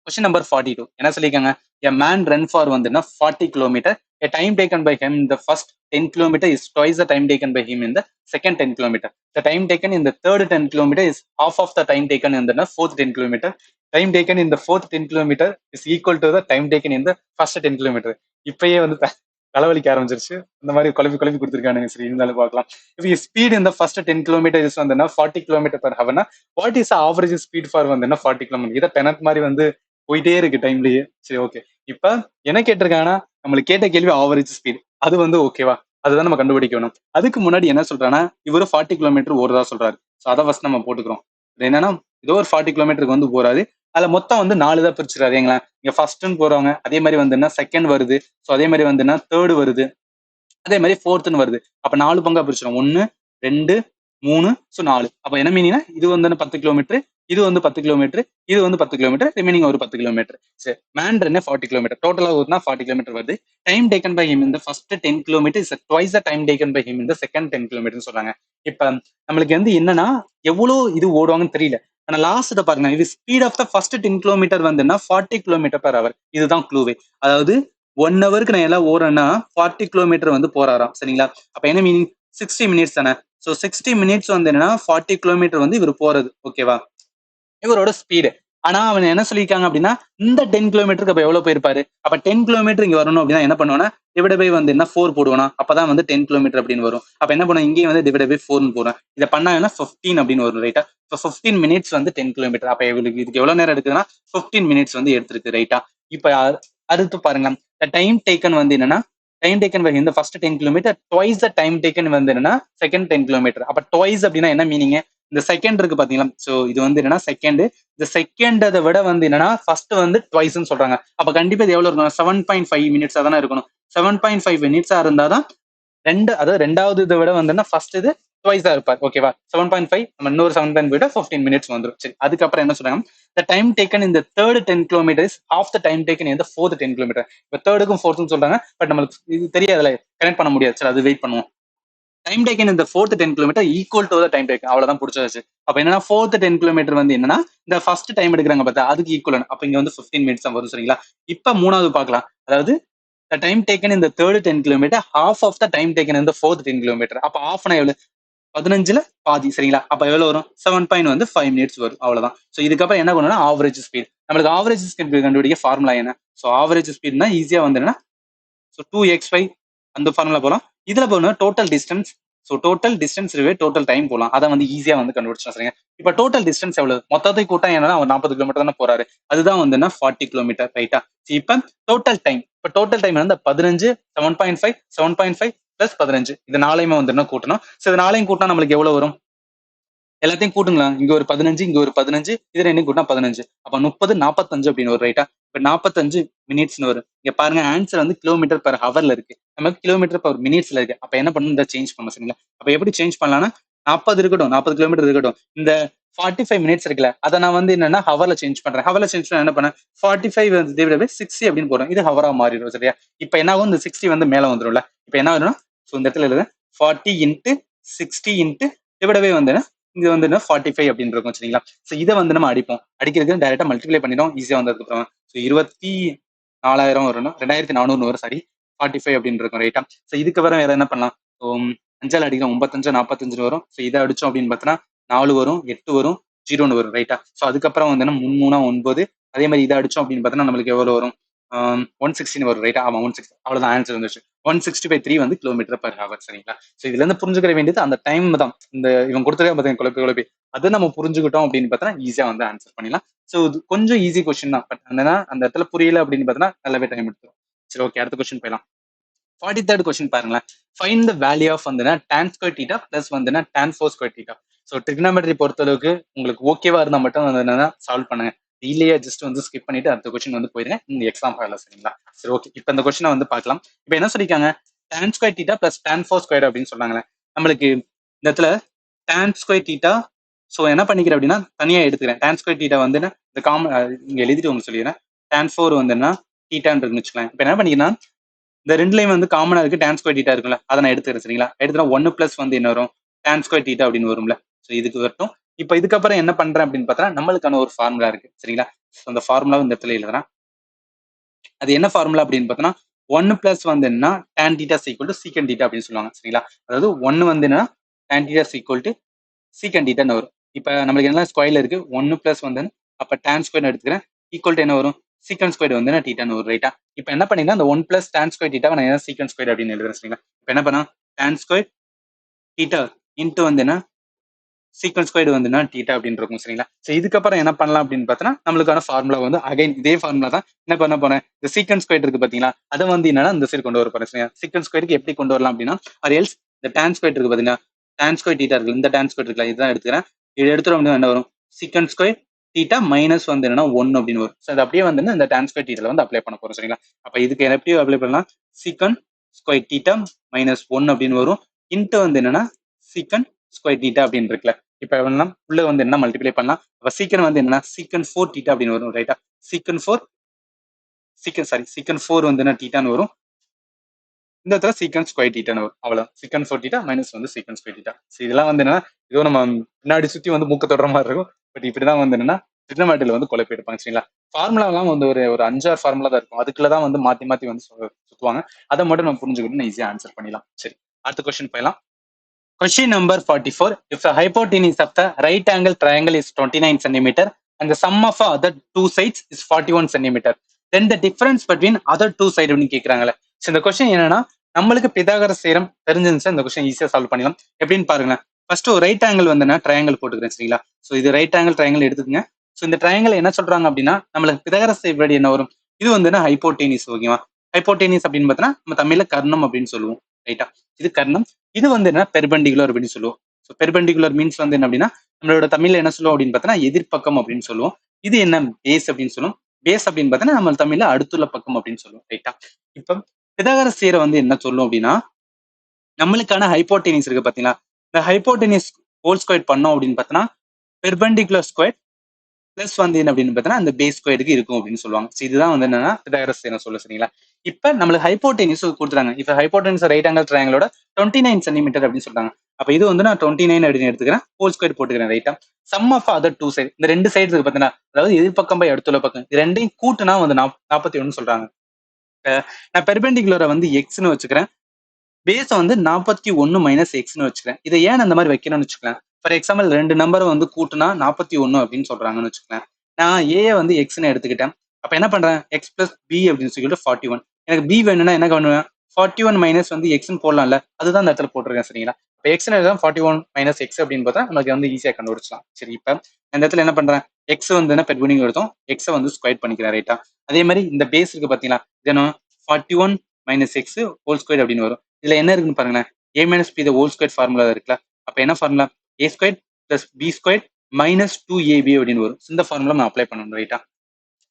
கொஸ்டின் நம்பர் 42 என்ன சொல்லியிருக்காங்க? A man run for வந்து 40 kilometer. A time taken by him in the first 10 kilometer is twice the time taken by him in the second 10 kilometer. The time taken in the third 10 kilometer is half of the time taken in the fourth 10 kilometer. Time taken in the fourth 10 kilometer is equal to the time taken in the first 10 kilometer. இப்பயே வந்து தலைவலிக்க ஆரம்பிச்சிருச்சு. இந்த மாதிரி குழப்பி குழப்பி கொடுத்துருக்கானுங்க. சரி, இருந்தாலும் பார்க்கலாம். If you speed in the first 10 kilometer is வந்து 40 km/h, what is the average speed for வந்து 40 km? இதை பெனட் மாதிரி வந்து போயிட்டே இருக்கு டைம்லயே. சரி, ஓகே. இப்ப என்ன கேட்டிருக்காங்கன்னா நம்மளுக்கு கேட்ட கேள்வி ஆவரேஜ் ஸ்பீட், அது வந்து ஓகேவா, அதுதான் நம்ம கண்டுபிடிக்கணும். அதுக்கு முன்னாடி என்ன சொல்றாங்கன்னா இவரு 40 கிலோமீட்டர் ஓடுறதா சொல்றாரு. ஸோ அதை ஃபர்ஸ்ட் நம்ம போட்டுக்கிறோம். என்னன்னா ஏதோ ஒரு 40 கிலோமீட்டருக்கு வந்து போறாரு. அதுல மொத்தம் வந்து 4 தான் பிரிச்சிருக்காரு. ஏங்களா, இங்க ஃபர்ஸ்ட்னு போறவங்க, அதே மாதிரி வந்து செகண்ட் வருது, ஸோ அதே மாதிரி வந்து தேர்டு வருது, அதே மாதிரி ஃபோர்த்னு வருது. அப்ப 4 பங்கா பிரிச்சிடும். 1 2 3, ஸோ 4. அப்ப என்ன மீனிங்னா இது வந்து 10 கிலோமீட்டர், இது வந்து 10 கிலோமீட்டர், இது வந்து 10 கிலோமீட்டர், ரிமைனிங் ஒரு 10 கிலோமீட்டர். சரி, மேன் ரன் 40 கிலோமீட்டர், டோட்டலா ஊத்துனா 40 கிலோமீட்டர் வருது. டைம் டேக்கன் பை ஹிம் இந்த first 10 kilometre is twice the time taken by him இந்த செகண்ட் 10 கிலோமீட்டர் சொல்றாங்க. இப்ப நம்மளுக்கு வந்து என்னன்னா எவ்வளவு இது ஓடுவாங்கன்னு தெரியல. ஆனா லாஸ்ட் பாருங்க, இது speed of the first 10 kilometre வந்துன்னா 40 km/h. இதுதான் க்ளூவே. அதாவது 1 ஹவருக்கு நான் எல்லாம் ஓடுறேன்னா 40 கிலோமீட்டர் வந்து போறாராம் சரிங்களா. அப்ப என்ன மீனிங்? 60 மினிட்ஸ் தானே. ஸோ 60 மினிட்ஸ் வந்து என்னன்னா 40 கிலோமீட்டர் வந்து இவர் போறது, ஓகேவா, இவரோட ஸ்பீடு. ஆனா அவன் என்ன சொல்லியிருக்காங்க அப்படின்னா இந்த 10 கிலோமீட்டருக்கு அப்ப எவ்வளவு போயிருப்பாரு? அப்ப 10 கிலோமீட்டர் இங்க வரணும் அப்படின்னா என்ன பண்ணுவானா டிவைட் பை வந்து என்ன 4 போடுவானா, அப்பதான் வந்து 10 கிலோமீட்டர் அப்படின்னு வரும். அப்ப என்ன பண்ணுவோம், இங்கேயும் வந்து டிவைட் பை 4 போடுறேன். இதை பண்ணாங்கன்னா 15 அப்படின்னு வரும் ரைட்டா. இப்போ 15 மினிட்ஸ் வந்து 10 கிலோமீட்டர். அப்ப இவளுக்கு இதுக்கு எவ்வளவு நேரம் எடுக்குதுன்னா 15 மினிட்ஸ் வந்து எடுத்திருக்கு ரைட்டா. இப்ப அடுத்து பாருங்க, டைம் டேக்கன் வந்து என்னன்னா டைம் டேக்கன் பை இந்த first 10 kilometre twice the time taken வந்து என்னன்னா செகண்ட் 10 கிலோமீட்டர். அப்ப ட்வைஸ் அப்படின்னா என்ன மீனிங்? இந்த செகண்ட் இருக்கு பாத்தீங்களா, சோ இது வந்து என்னன்னா செகண்ட். இந்த செகண்ட் அதை விட வந்து என்னன்னா ஃபர்ஸ்ட் வந்து ட்வைஸ்ன்னு சொல்றாங்க. அப்ப கண்டிப்பா இது எவ்வளவு இருக்கணும், 7.5 மினிட்ஸா தானே இருக்கணும். 7.5 மினிட்ஸா இருந்தாதான் அதாவது ரெண்டாவது இதை விட வந்து ஃபர்ஸ்ட் இது ட்வைஸா இருப்பார். ஓகேவா, 7.5 நம்ம இன்னொரு 7.5 15 மினிட்ஸ் வந்துடும். சரி, அதுக்கப்புறம் என்ன சொல்றாங்க, the time taken in the third 10 kilometers is half the time taken in the fourth 10 kilometer. இப்போ தேர்டுக்கும் ஃபோர்த்தும் சொல்றாங்க, பட் நம்மளுக்கு இது தெரியாதுல, கனெக்ட் பண்ண முடியாது. சரி, அது வெயிட் பண்ணுவோம். டைம் டேக்கன் இந்த fourth 10 kilometre equal to time taken, அவ்வளவுதான் பிடிச்சாச்சு. அப்ப என்னன்னா ஃபோர்த் 10 கிலோமீட்டர் வந்து என்னன்னா இந்த ஃபர்ஸ்ட் டைம் எடுக்கிறாங்க பார்த்தா அதுக்கு ஈக்குவல். அப்ப இங்க வந்து 15 மினிட்ஸ் தான் வரும். சரிங்களா, இப்ப மூணாவது பார்க்கலாம். அதாவது the time taken in the third 10 kilometer half of the time taken in the fourth 10 kilometer. அப்ப ஆஃப்னா எவ்வளவு, 15ல பாதி. சரிங்களா, அப்ப எவ்வளவு வரும், 7.5 மினிட்ஸ் வரும். அவ்வளவுதான். சோ இதுக்கப்புறம் என்ன பண்ணணும்னா ஆவரேஜ் ஸ்பீட். நம்மளுக்கு ஆவரேஜ் ஸ்பீட் கண்டுபிடிக்க ஃபார்முலா என்ன, சோ ஆவரேஜ் ஸ்பீட்னா ஈஸியா வந்து என்னன்னா ஸோ 2xy அந்த ஃபார்முலா போகலாம். இதுல போகணும் total distance. So total distance total time போகலாம். அதை வந்து ஈஸியா வந்து கண்டுபிடிச்சோம். சரிங்க, இப்போ டோட்டல் டிஸ்டன்ஸ் எவ்வளவு, மொத்தத்தை கூட்டா என்னன்னா அவர் 40 கிலோமீட்டர் தானே போறாரு, அதுதான் வந்து 40 கிலோமீட்டர். ரைட்டா, இப்போ டோட்டல் டைம், இப்போ டோட்டல் டைம் வந்து 15 7.5 பிளஸ் 15 இது நாளையுமே வந்து கூட்டணும். ஸோ இது நாளையும் கூட்டினா நம்மளுக்கு எவ்வளவு வரும், எல்லாத்தையும் கூட்டுங்களா, இங்க ஒரு 15 இங்க ஒரு 15 இது ரெண்டும் கூட்டினா 15, அப்ப 30 45 அப்படின்னு ஒரு. ரைட்டா, இப்ப 45 மினிட்ஸ்னு வரும். இங்க பாருங்க ஆன்சர் வந்து கிலோமீட்டர் பெர் ஹவர்ல இருக்கு, நமக்கு கிலோமீட்டர் பெர் மினிட்ஸ்ல இருக்கு. அப்ப என்ன பண்ணணும், இந்த சேஞ்ச் பண்ணணும். சரிங்களா, அப்ப எப்படி சேஞ்ச் பண்ணலாம்னா 40 இருக்கட்டும், 40 கிலோமீட்டர் இருக்கட்டும், இந்த 45 மினிட்ஸ் இருக்குல்ல அதை நான் வந்து என்னன்னா ஹவர்ல சேஞ்ச் பண்றேன். ஹவர்ல சேஞ்ச் பண்ண என்ன பண்ணேன், 45 60 அப்படின்னு போடுறேன், இது ஹவரா மாறிடும். சரியா, இப்ப என்ன ஆகும், இந்த 60 வந்து மேல வந்துடும்ல. இப்ப என்ன ஆகுதுன்னா ஸோ இந்த இடத்துல எழுத 40 × 60 × டிவைடவே வந்து இங்க வந்து 45 அப்படின்னு இருக்கும். சரிங்களா, சோ இதை வந்து நம்ம அடிப்போம். அடிக்கிறதுக்கு டைரக்டா மல்டிப்ளை பண்ணிடும், ஈஸியா வந்ததுக்கு அப்புறம் ஸோ 24,000 வரணும், 2400 வரும். சாரி, 45 அப்படின்னு இருக்கும். ரைட்டா, சோ இதுக்கு வர வேற என்ன பண்ணலாம், அஞ்சால் அடிக்கிறோம், 35 45 வரும். ஸோ இதை அடிச்சோம் அப்படின்னு பார்த்தோன்னா 4 வரும், 8 வரும், 0 வரும். ரைட்டா, ஸோ அதுக்கப்புறம் வந்து 3 9, அதே மாதிரி இதை அடிச்சோம் அப்படின்னு பார்த்தோன்னா நம்மளுக்கு எவ்வளவு வரும், 116 வரும். ரைட்டா, ஆமா 160, அவ்வளவுதான் ஆன்சர் வந்துச்சு. 165 வந்து கிலோமீட்டர் பர் ஹவர். சரிங்களா, சோ இதுல இருந்து புரிஞ்சுக்கிற வேண்டியது அந்த டைம் தான். இந்த இவன் கொடுத்ததே பார்த்தீங்க குழப்பி அதை நம்ம புரிஞ்சுக்கிட்டோம் அப்படின்னு பார்த்தோன்னா ஈஸியா வந்து ஆன்சர் பண்ணிடலாம். சோ இது கொஞ்சம் ஈஸி கொஸ்டின் தான், பட் அந்த இடத்துல புரியல அப்படின்னு பார்த்தோன்னா நல்லாவே டைம் எடுத்துரும். சரி, ஓகே, அடுத்த கொஸ்டின் போயிடலாம். 43rd கொஸ்டின் பாருங்களேன். ஃபைண்ட் த வேல்யூ ஆஃப் வந்து tan ஸ்கொயர் தீட்டா பிளஸ் வந்து tan 4 square theta. So trigonometry பொறுத்தளவுக்கு உங்களுக்கு ஓகேவா இருந்தா மட்டும் வந்து என்னன்னா சால்வ் பண்ணுங்க, இல்லையா ஜஸ்ட் வந்து ஸ்கிப் பண்ணிட்டு அடுத்த கொஸ்டின் வந்து போயிருங்க, இந்த எக்ஸாம் ஹாலில். சரிங்களா, சரி, ஓகே, இப்போ இந்த கொஸ்டினை வந்து பார்க்கலாம். இப்போ என்ன சொல்லிருக்காங்க, tan square theta plus tan 4 square அப்படின்னு சொன்னாங்களே. நம்மளுக்கு இந்த இடத்துல tan ஸ்கொயர் தீட்டா, ஸோ என்ன பண்ணிக்கிறேன் அப்படின்னா தனியா எடுத்துக்கிறேன். tan ஸ்கொயர் தீட்டா வந்து இந்த காமன் இங்க எழுதிட்டு உங்களுக்கு சொல்லிடுறேன். tan 4 வந்து என்ன தீட்டான்னு வச்சுக்கலாம். இப்போ என்ன பண்ணிக்கிறேன்னா இந்த ரெண்டுலையும் வந்து காமனா இருக்கு, tan ஸ்கொயர் தீட்டா இருக்குல்ல, அதை நான் எடுத்துக்கிறேன். சரிங்களா, எடுத்துனா 1 பிளஸ் வந்து என்ன வரும், tan ஸ்கொயர் தீட்டா அப்படின்னு வரும்ல. ஸோ இதுக்கு வரட்டும். இப்போ இதுக்கப்புறம் என்ன பண்றேன் அப்படின்னு பார்த்தா நம்மளுக்கான ஒரு ஃபார்முலா இருக்கு. சரிங்களா, ஸோ அந்த ஃபார்முலா இந்த இடத்துல எழுதுறேன். அது என்ன ஃபார்முலா அப்படின்னு பார்த்தோன்னா 1 பிளஸ் வந்து என்ன tan தீட்டா ஈக்குவல் டு சீக்கன் தீட்டா அப்படின்னு சொல்லுவாங்க. சரிங்களா, அதாவது 1 வந்து என்ன tan தீட்டா ஈக்குவல் டு சீக்கன் தீட்டான்னு வரும். இப்போ நம்மளுக்கு என்ன ஸ்கொயர்ல இருக்கு 1 பிளஸ் வந்து அப்ப tan ஸ்கொயர் எடுத்துக்கிறேன், ஈக்குவல் டு என்ன வரும், சீக்கன் ஸ்கொயர் வந்து தீட்டான்னு வரும். ரைட்டா, இப்போ என்ன பண்ணீங்கன்னா அந்த 1 பிளஸ் tan ஸ்கொயர் தீட்டா நான் என்ன சீக்கன் ஸ்கொயர் அப்படின்னு எழுதுறேன். சரிங்களா, இப்போ என்ன பண்ணா tan ஸ்கொயர் தீட்டா இன்ட்டு வந்து என்ன சீக்கன் ஸ்கொயர் வந்து தீட்டா அப்படின்னு இருக்கும். சரிங்களா, ஸோ இதுக்கப்புறம் என்ன பண்ணலாம் அப்படின்னு பார்த்தோன்னா நம்மளுக்கான ஃபார்முலா வந்து அகைன் இதே ஃபார்முலா தான். என்ன பண்ண போறேன், இந்த சீக்கன் ஸ்கொயர் இருக்கு பாத்தீங்களா, அதை வந்து என்னன்னா இந்த சைடு கொண்டு வர போறேன். சரிங்களா, சீக்கன் ஸ்கொயருக்கு எப்படி கொண்டு வரலாம் அப்படின்னா அது எல்ஸ் இந்த tan ஸ்கொயர் இருக்கு பாத்தீங்கன்னா, tan ஸ்கொயர் தீட்டா இருக்கு, இந்த tan ஸ்கொயர் இருக்குல்ல, இதுதான் எடுத்துக்கிறேன். இது எடுத்துரும் அப்படின்னா என்ன வரும், சீக்கன் ஸ்கொயர் தீட்டா மைனஸ் வந்து என்னன்னா 1 அப்படின்னு வரும். ஸோ அது அப்படியே வந்து இந்த tan ஸ்கொயர் தீட்டால வந்து அப்ளை பண்ண போறோம். சரிங்களா, அப்ப இதுக்கு எப்படி அப்ளை பண்ணலாம், சீக்கன் ஸ்கொயர் தீட்டா மைனஸ் 1 அப்படின்னு வரும், இன்ட்டு வந்து என்னன்னா சீக்கன் ஸ்கொயர் தீட்டா அப்படின்னு இருக்குல்ல. இப்ப எவ்வளவு உள்ள வந்து என்ன மல்டிப்ளை பண்ணலாம், அப்ப சீக்கன் வந்து என்னன்னா சீக்கன் 4 தீட்டா அப்படின்னு வரும். ரைட்டா, சீக்கன் 4 வந்து என்ன தீட்டான்னு வரும், இந்த இடத்துல சீக்கன் ஸ்கொயர் தீட்டான்னு வரும். அவ்வளவு சீக்கன் 4 தீட்டா மைனஸ் வந்து சீக்கன் ஸ்கொயர் தீட்டா. இதெல்லாம் வந்து என்னன்னா இதோ நம்ம பின்னாடி சுத்தி வந்து மூக்க தொடர மாதிரி இருக்கும், பட் இப்படிதான் வந்து என்னன்னா ட்ரிக்னோமெட்ரியில வந்து குழப்பி எடுப்பாங்க. சரிங்களா, ஃபார்முலா எல்லாம் வந்து ஒரு 5-6 ஃபார்முலா தான் இருக்கும், அதுக்குள்ளதான் வந்து மாத்தி மாத்தி வந்து சுத்துவாங்க. அதை மட்டும் நம்ம புரிஞ்சுக்கிட்டு ஈஸியா ஆன்சர் பண்ணிடலாம். சரி, அடுத்த கொஸ்டின் போயிடலாம். Question number 44. If the hypotenuse of the right angle triangle is 29 centimeter and the sum of other two sides is 41 centimeter, then the difference between other two sides அப்படின்னு கேட்கறாங்கல்ல. ஸோ இந்த question என்னன்னா நம்மளுக்கு Pythagoras theorem தெரிஞ்சிருந்துச்சு, இந்த question ஈஸியா solve பண்ணிடலாம். எப்படின்னு பாருங்களேன். First ஒரு ரைட் ஆங்கிள் வந்து ட்ரையாங்கிள் போட்டுக்கிறேன். சரிங்களா, ஸோ இது ரைட் ஆங்கிள் ட்ரையாங்கிள் எடுத்துக்கங்க. ஸோ இந்த ட்ரையாங்கிள் என்ன சொல்றாங்க அப்படின்னா நம்மளுக்கு பிதாகரஸ் எப்படி என்ன வரும், இது வந்து ஹைப்போடெனிஸ். ஓகேவா, ஹைப்போடெனிஸ் அப்படின்னு பார்த்தோன்னா நம்ம தமிழ்ல கர்ணம் அப்படின்னு சொல்லுவோம். ரைட்டா, இது கர்ணம், இது வந்து என்ன பெர்பெண்டிகுலர் அப்படின்னு சொல்லுவோம். ஸோ பெர்பெண்டிகுலர் மீன்ஸ் வந்து என்ன அப்படின்னா நம்மளோட தமிழ்ல என்ன சொல்லுவோம் அப்படின்னு பார்த்தோன்னா எதிர்ப்பக்கம் அப்படின்னு சொல்லுவோம். இது என்ன பேஸ் அப்படின்னு சொல்லுவோம். பேஸ் அப்படின்னு பார்த்தோன்னா நம்ம தமிழ்ல அடுத்துள்ள பக்கம் அப்படின்னு சொல்லுவோம். ரைட்டா? இப்போ பிதாகரஸ் தியரம் வந்து என்ன சொல்லும் அப்படின்னா நம்மளுக்கான ஹைப்போடெனிஸ் இருக்கு பாத்தீங்களா, இந்த ஹைப்போடெனிஸ் ஹோல் ஸ்கொயர் பண்ணோம் அப்படின்னு பார்த்தோன்னா பெர்பெண்டிகுலர் ஸ்கொயர் பிளஸ் வந்து என்ன அப்படின்னு பார்த்தோன்னா அந்த பேஸ் ஸ்கொயருக்கு இருக்கும் அப்படின்னு சொல்லுவாங்க. ஸோ இதுதான் வந்து என்னன்னா பிதாகரஸ் தியரம் சொல்ல சரிங்களா. இப்ப நம்மளுக்கு ஹைப்போடெனிஸ் கொடுத்துறாங்க. இப்ப ஹைப்போடெனிஸ் ரைட் ஆங்கிள் ட்ரையாங்கிளோட 29 சென்டிமீட்டர் அப்படின்னு சொல்றாங்க. அப்ப இது வந்து நான் 29 அப்படின்னு எடுத்துக்கிறேன், ஹோல் ஸ்கொயர் போட்டுக்கிறேன். ரைட்டா? Sum of other two side, இந்த ரெண்டு சைடு இருக்கு பாத்தீங்கன்னா, அதாவது எதிர்பக்கம் பை அடுத்துள்ள பக்கம், இது ரெண்டையும் கூட்டுனா வந்து 41 சொல்றாங்க. நான் பெர்பெண்டிகுலரை வந்து எக்ஸ்னு வச்சுக்கிறேன், பேஸ வந்து 41 மைனஸ் எக்ஸ்னு வச்சுக்கிறேன். இதை ஏன் அந்த மாதிரி வைக்கணும்னு வச்சுக்கலாம். ஃபார் எக்ஸாம்பிள் ரெண்டு நம்பரை வந்து கூட்டுனா 41 அப்படின்னு சொல்றாங்கன்னு வச்சுக்கலாம். நான் ஏ வந்து எக்ஸ்னு எடுத்துக்கிட்டேன். அப்ப என்ன பண்றேன், எக்ஸ் பிளஸ் பி அப்படின்னு சொல்லிட்டு 41. எனக்கு பி வேணும்னா என்ன பண்ணுவேன், 41 மைனஸ் வந்து எக்ஸ்னு போடலாம்ல, அதுதான் இந்த இடத்துல போட்டிருக்கேன் சரிங்களா. இப்போ எக்ஸ்னு எழுதாம 41 மைனஸ் எக்ஸ் அப்படின்னு பார்த்தா நமக்கு வந்து ஈஸியா கண்டுபிடிச்சலாம். சரி, இப்ப இந்த இடத்துல என்ன பண்றேன், எக்ஸ் வந்து என்ன பெர்பெண்டிகுலர் எடுத்தோம், எக்ஸை வந்து ஸ்கொயர் பண்ணிக்கிறேன். ரைட்டா? அதே மாதிரி இந்த பேஸ் இருக்கு பாத்தீங்களா, இது என்ன 41 மைனஸ் எக்ஸ் ஹோல் ஸ்கொயர் அப்படின்னு வரும். இதுல என்ன இருக்குன்னு பாருங்களேன், A minus B whole square formula இருக்குல்ல. அப்ப என்ன formula, A square plus B square minus 2ab அப்படின்னு வரும். இந்த ஃபார்முலா நான் அப்ளை பண்ணணும். ரைட்டா?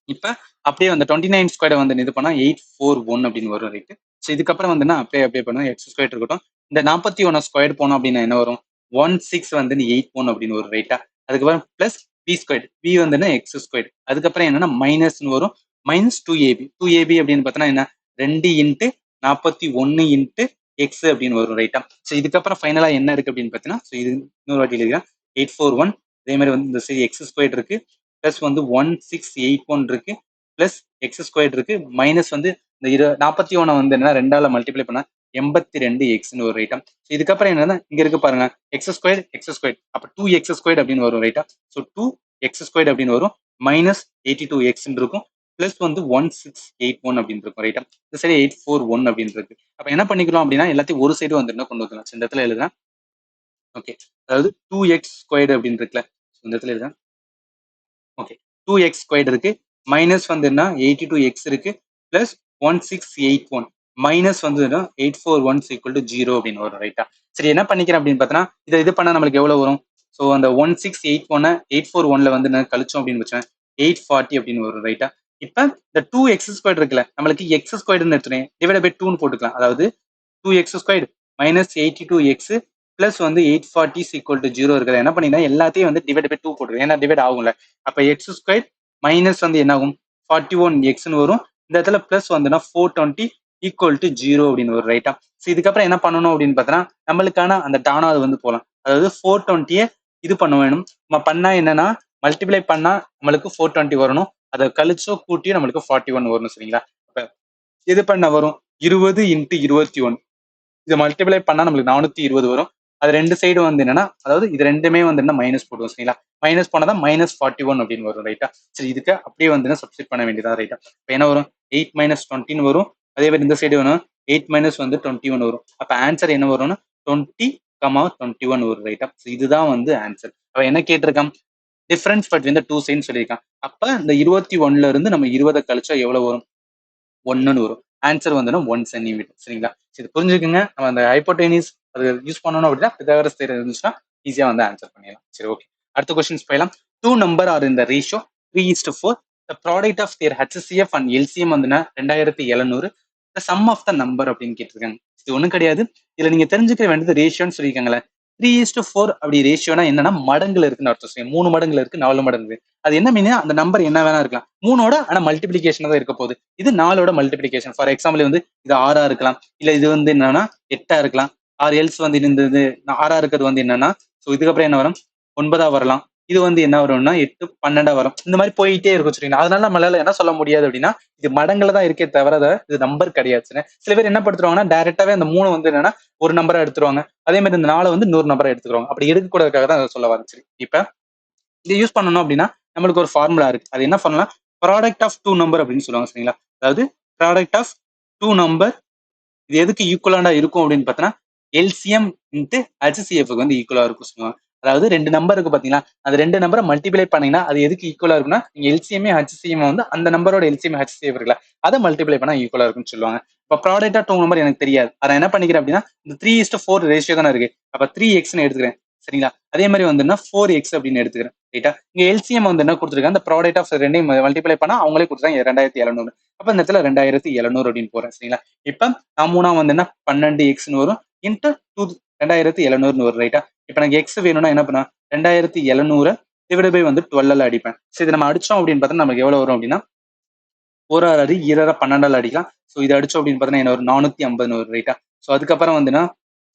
இப்ப அப்படியே வந்து 29 ஸ்கொயர் வந்து இது பண்ணா 841 அப்படின்னு வரும். ரைட்டு? ஸோ இதுக்கப்புறம் வந்து நான் அப்ளை பண்ணுவேன். எக்ஸ் ஸ்கொயர் இருக்கட்டும், இந்த 41 ஸ்கொயர் போனோம் அப்படின்னா என்ன வரும், 16 வந்து 81 அப்படின்னு வரும். ரைட்டா? அதுக்கப்புறம் பிளஸ் பி ஸ்கொயர், பி வந்து எக்ஸ் ஸ்கொயர், அதுக்கப்புறம் என்னன்னா மைனஸ்னு வரும், மைனஸ் 2ab அப்படின்னு பார்த்தோன்னா என்ன 2 இன்ட்டு 41 இன்ட்டு எக்ஸ் அப்படின்னு வரும். ரைட்டா? ஸோ இதுக்கப்புறம் ஃபைனலா என்ன இருக்கு அப்படின்னு பார்த்தீங்கன்னா, ஸோ இது இன்னொரு வாட்டி எழுதிக்கிறேன், 841. அதே மாதிரி வந்து இந்த சைடு எக்ஸ் ஸ்கொயர் இருக்கு, பிளஸ் வந்து 1681 இருக்கு, பிளஸ் எக்ஸ் ஸ்கொயர் இருக்கு, மைனஸ் வந்து இந்த 41 வந்து என்ன ரெண்டால மல்டிப்ளை பண்ணா 82 எக்ஸ்னு ஒரு ரைட்டா. ஸோ இதுக்கப்புறம் என்னன்னா இங்க இருக்கு பாருங்க, எக்ஸ் ஸ்கொயர் அப்ப 2x ஸ்கொயர் அப்படின்னு வரும். ரைட்டா? ஸோ 2x ஸ்கொயர் அப்படின்னு வரும், மைனஸ் 82 எக்ஸ்ன்னு இருக்கும், பிளஸ் வந்து 1681 அப்படின்னு இருக்கும். ரைட்டா? இந்த சைடு 841 அப்படின்னு இருக்கு. அப்ப என்ன பண்ணிக்கலாம் அப்படின்னா எல்லாத்தையும் ஒரு சைடு வந்து என்ன கொண்டு வந்துக்கலாம். இந்த இடத்துல எழுதுறேன். ஓகே, அதாவது 2x ஸ்கொயர் அப்படின்னு இருக்குல்ல, இந்த இடத்துல எழுதுறேன். ஓகே, 2x ஸ்கொயர் இருக்கு, மைனஸ் வந்து என்ன 82x இருக்கு, பிளஸ் 1681 மைனஸ் வந்து 841 ஈக்குவல் டு 0 அப்படின்னு வரும். ரைட்டா? சரி, என்ன பண்ணிக்கிறேன் அப்படின்னு பார்த்தோன்னா இதை இது பண்ணா நம்மளுக்கு எவ்வளவு வரும், ஸோ அந்த 1681 841ல வந்து என்ன கழிச்சோம் அப்படின்னு வச்சேன் 840 அப்படின்னு வரும். ரைட்டா? இப்ப இந்த 2x ஸ்கொயர் இருக்குல்ல, நம்மளுக்கு எக்ஸ் ஸ்கொயர்னு எடுத்துறேன், டிவைட் பை 2ன்னு போட்டுக்கலாம். அதாவது 2x square minus 82x plus வந்து 840 ஈக்குவல் டு 0 இருக்கிற என்ன பண்ணினா எல்லாத்தையும் வந்து டிவைட் பை 2 போட்டுருவேன், ஏன்னா டிவைட் ஆகும்ல. அப்ப எக்ஸ் ஸ்கொயர் மைனஸ் வந்து என்ன ஆகும் 41 எக்ஸ்னு வரும், இந்த இடத்துல பிளஸ் வந்துன்னா 420 ஈக்குவல் டு 0 அப்படின்னு வரும். ரைட்டா? ஸோ இதுக்கப்புறம் என்ன பண்ணணும் அப்படின்னு பார்த்தோன்னா நம்மளுக்கான அந்த டானாவது வந்து போகலாம். அதாவது 420 இது பண்ண வேணும். நம்ம பண்ணா என்னன்னா மல்டிப்ளை பண்ணா நம்மளுக்கு 420 வரணும், அதை கழிச்சோ கூட்டியோ நம்மளுக்கு 41 வரணும். சரிங்களா? அப்ப இது பண்ண வரும் 20 இன்ட்டு 21, இதை மல்டிப்ளை பண்ணா நம்மளுக்கு 420 வரும். அது ரெண்டு சைடு வந்து என்னன்னா, அதாவது இது ரெண்டுமே வந்து என்ன மைனஸ் போடுவோம். சரிங்களா? மைனஸ் போனதான் மைனஸ் 41 அப்படின்னு வரும். ரைட்டா? சரி, இதுக்கு அப்படியே வந்து சப்ஸ்டிட் பண்ண வேண்டியதா. ரைட்டா? இப்போ என்ன வரும் 8 மைனஸ் 20 வரும். அதே மாதிரி இந்த சைடு வேணும் 8 மைனஸ் வந்து 21 வரும். அப்ப ஆன்சர் என்ன வரும்னா 20, 21 வரும். ரைட்டா? இதுதான் வந்து ஆன்சர். அவ என்ன கேட்டிருக்கான், difference between the two sides சொல்லியிருக்கான். அப்ப இந்த 21ல இருந்து நம்ம 20 கழிச்சா எவ்வளவு வரும், 1ன்னு வரும். ஆன்சர் வந்து 1 சென்டிமீட்டர். சரிங்களா? இது புரிஞ்சுக்குங்க. நம்ம அந்த ஹைப்போடெனிஸ் அது யூஸ் பண்ணணும் அப்படின்னா பிதாகரஸ் தியரம் இருந்துச்சுன்னா ஈஸியா வந்து ஆன்சர் பண்ணிடலாம். சரி, ஓகே, அடுத்த கொஸ்டின்ஸ் போயிடலாம். டூ நம்பர் ஆர் இந்த ratio 3:4. The product of their HCF and LCM வந்து 2700. The sum of the number அப்படின்னு கேட்டிருக்காங்க. இது ஒன்றும் கிடையாது, இதுல நீங்க தெரிஞ்சுக்க வேண்டியது ரேஷியோன்னு சொல்லியிருக்காங்களே. 3:4 அப்படி ரேஷியோனா என்னன்னா மடங்குல இருக்குன்னு அர்த்தம். சரி, 3 மடங்குல இருக்கு, 4 மடங்கு. அது என்ன மீன், அந்த நம்பர் என்ன வேணா இருக்கலாம், 3ஓட ஆனா மல்டிபிளிகேஷன் தான் இருக்க போகுது. இது 4ஓட மல்டிபிளிகேஷன். ஃபார் எக்ஸாம்பிள் வந்து இது 6 இருக்கலாம், இல்ல இது வந்து என்னன்னா 8 இருக்கலாம், ஆர் எல்ஸ் வந்து இந்த இது 6 இருக்கிறது வந்து என்னன்னா, ஸோ இதுக்கப்புறம் என்ன வரும் 9 வரலாம், இது வந்து என்ன வரும்னா 8 12 வரும். இந்த மாதிரி போயிட்டே இருக்கும். சரிங்களா? அதனால நம்மளால என்ன சொல்ல முடியாது அப்படின்னா இது மடங்குல தான் இருக்கே தவிர இது நம்பர் கிடையாது. சில பேர் என்ன படுத்துருவாங்கன்னா டைரக்டாவே அந்த 3 வந்து என்னன்னா ஒரு நம்பரா எடுத்துருவாங்க, அதே மாதிரி இந்த 4 வந்து 100 நம்பரா எடுத்துருவாங்க. அப்படி எடுக்கக்கூடாதுக்காக தான் அதை சொல்ல வரேன். சரி, இப்ப இதை யூஸ் பண்ணணும் அப்படின்னா நம்மளுக்கு ஒரு ஃபார்முலா இருக்கு. அது என்ன formula, product of two number அப்படின்னு சொல்லுவாங்க. சரிங்களா? அதாவது ப்ராடக்ட் ஆஃப் டூ நம்பர் இது எதுக்கு ஈக்குவலண்டா இருக்கும் அப்படின்னு பார்த்தோன்னா எல்சிஎம் இன்ட்டு ஹெச்சிஎஃப்க்கு வந்து ஈக்குவலா இருக்கும் சொல்லுவாங்க. அதாவது ரெண்டு நம்பர் இருக்கு பாத்தீங்களா, அது ரெண்டு நம்பரை மல்டிப்ளை பண்ணீங்கன்னா அது எதுக்கு ஈக்குவலா இருக்குன்னா நீங்க எல்சிஎம் ஹெச்சிஎம் வந்து அந்த நம்பரோட எல்சிஎம் ஹெச்சிஎஃப் இருக்குல்ல அதை மல்டிப்ளை பண்ணா ஈக்குவலா இருக்குன்னு சொல்லுவாங்க. இப்போ ப்ராடக்ட் ஆஃப் டூ நம்பர் எனக்கு தெரியாது, அதை என்ன பண்ணிக்கிறேன் அப்படின்னா இந்த 3:4 ரேஷியோ தானே இருக்கு, அப்ப 3x எடுத்துக்கிறேன். சரிங்களா. அதே மாதிரி வந்துன்னா 4x அப்படின்னு எடுத்துக்கிறேன் ரைட்டா. இங்க எல்சிஎம் வந்து என்ன கொடுத்துருக்காங்க, அந்த ப்ராடக்ட் ஆஃப் ரெண்டையும் மல்டிப்ளை பண்ணா அவங்களே கொடுத்துருக்காங்க 2700. அப்ப இந்த இடத்துல 2700 அப்படின்னு போறேன் சரிங்களா. இப்ப நான் மூணாம் வந்து என்ன 12xன்னு வரும் இன்ட்டு 2700 வரும் ரைட்டா. இப்ப எனக்கு எக்ஸ் வேணும்னா என்ன பண்ணா 2700 டிவைட் பை வந்து 12 அடிப்பேன். சரி இதை நம்ம அடிச்சோம் அப்படின்னு பார்த்தா நமக்கு எவ்வளவு வரும் அப்படின்னா ஒரு அடி ஈரரை 12 அடிக்கலாம். ஸோ இதை அடிச்சோம் அப்படின்னு பார்த்தீங்கன்னா என்ன ஒரு 450 வரும் ரைட்டா. ஸோ அதுக்கப்புறம் வந்துன்னா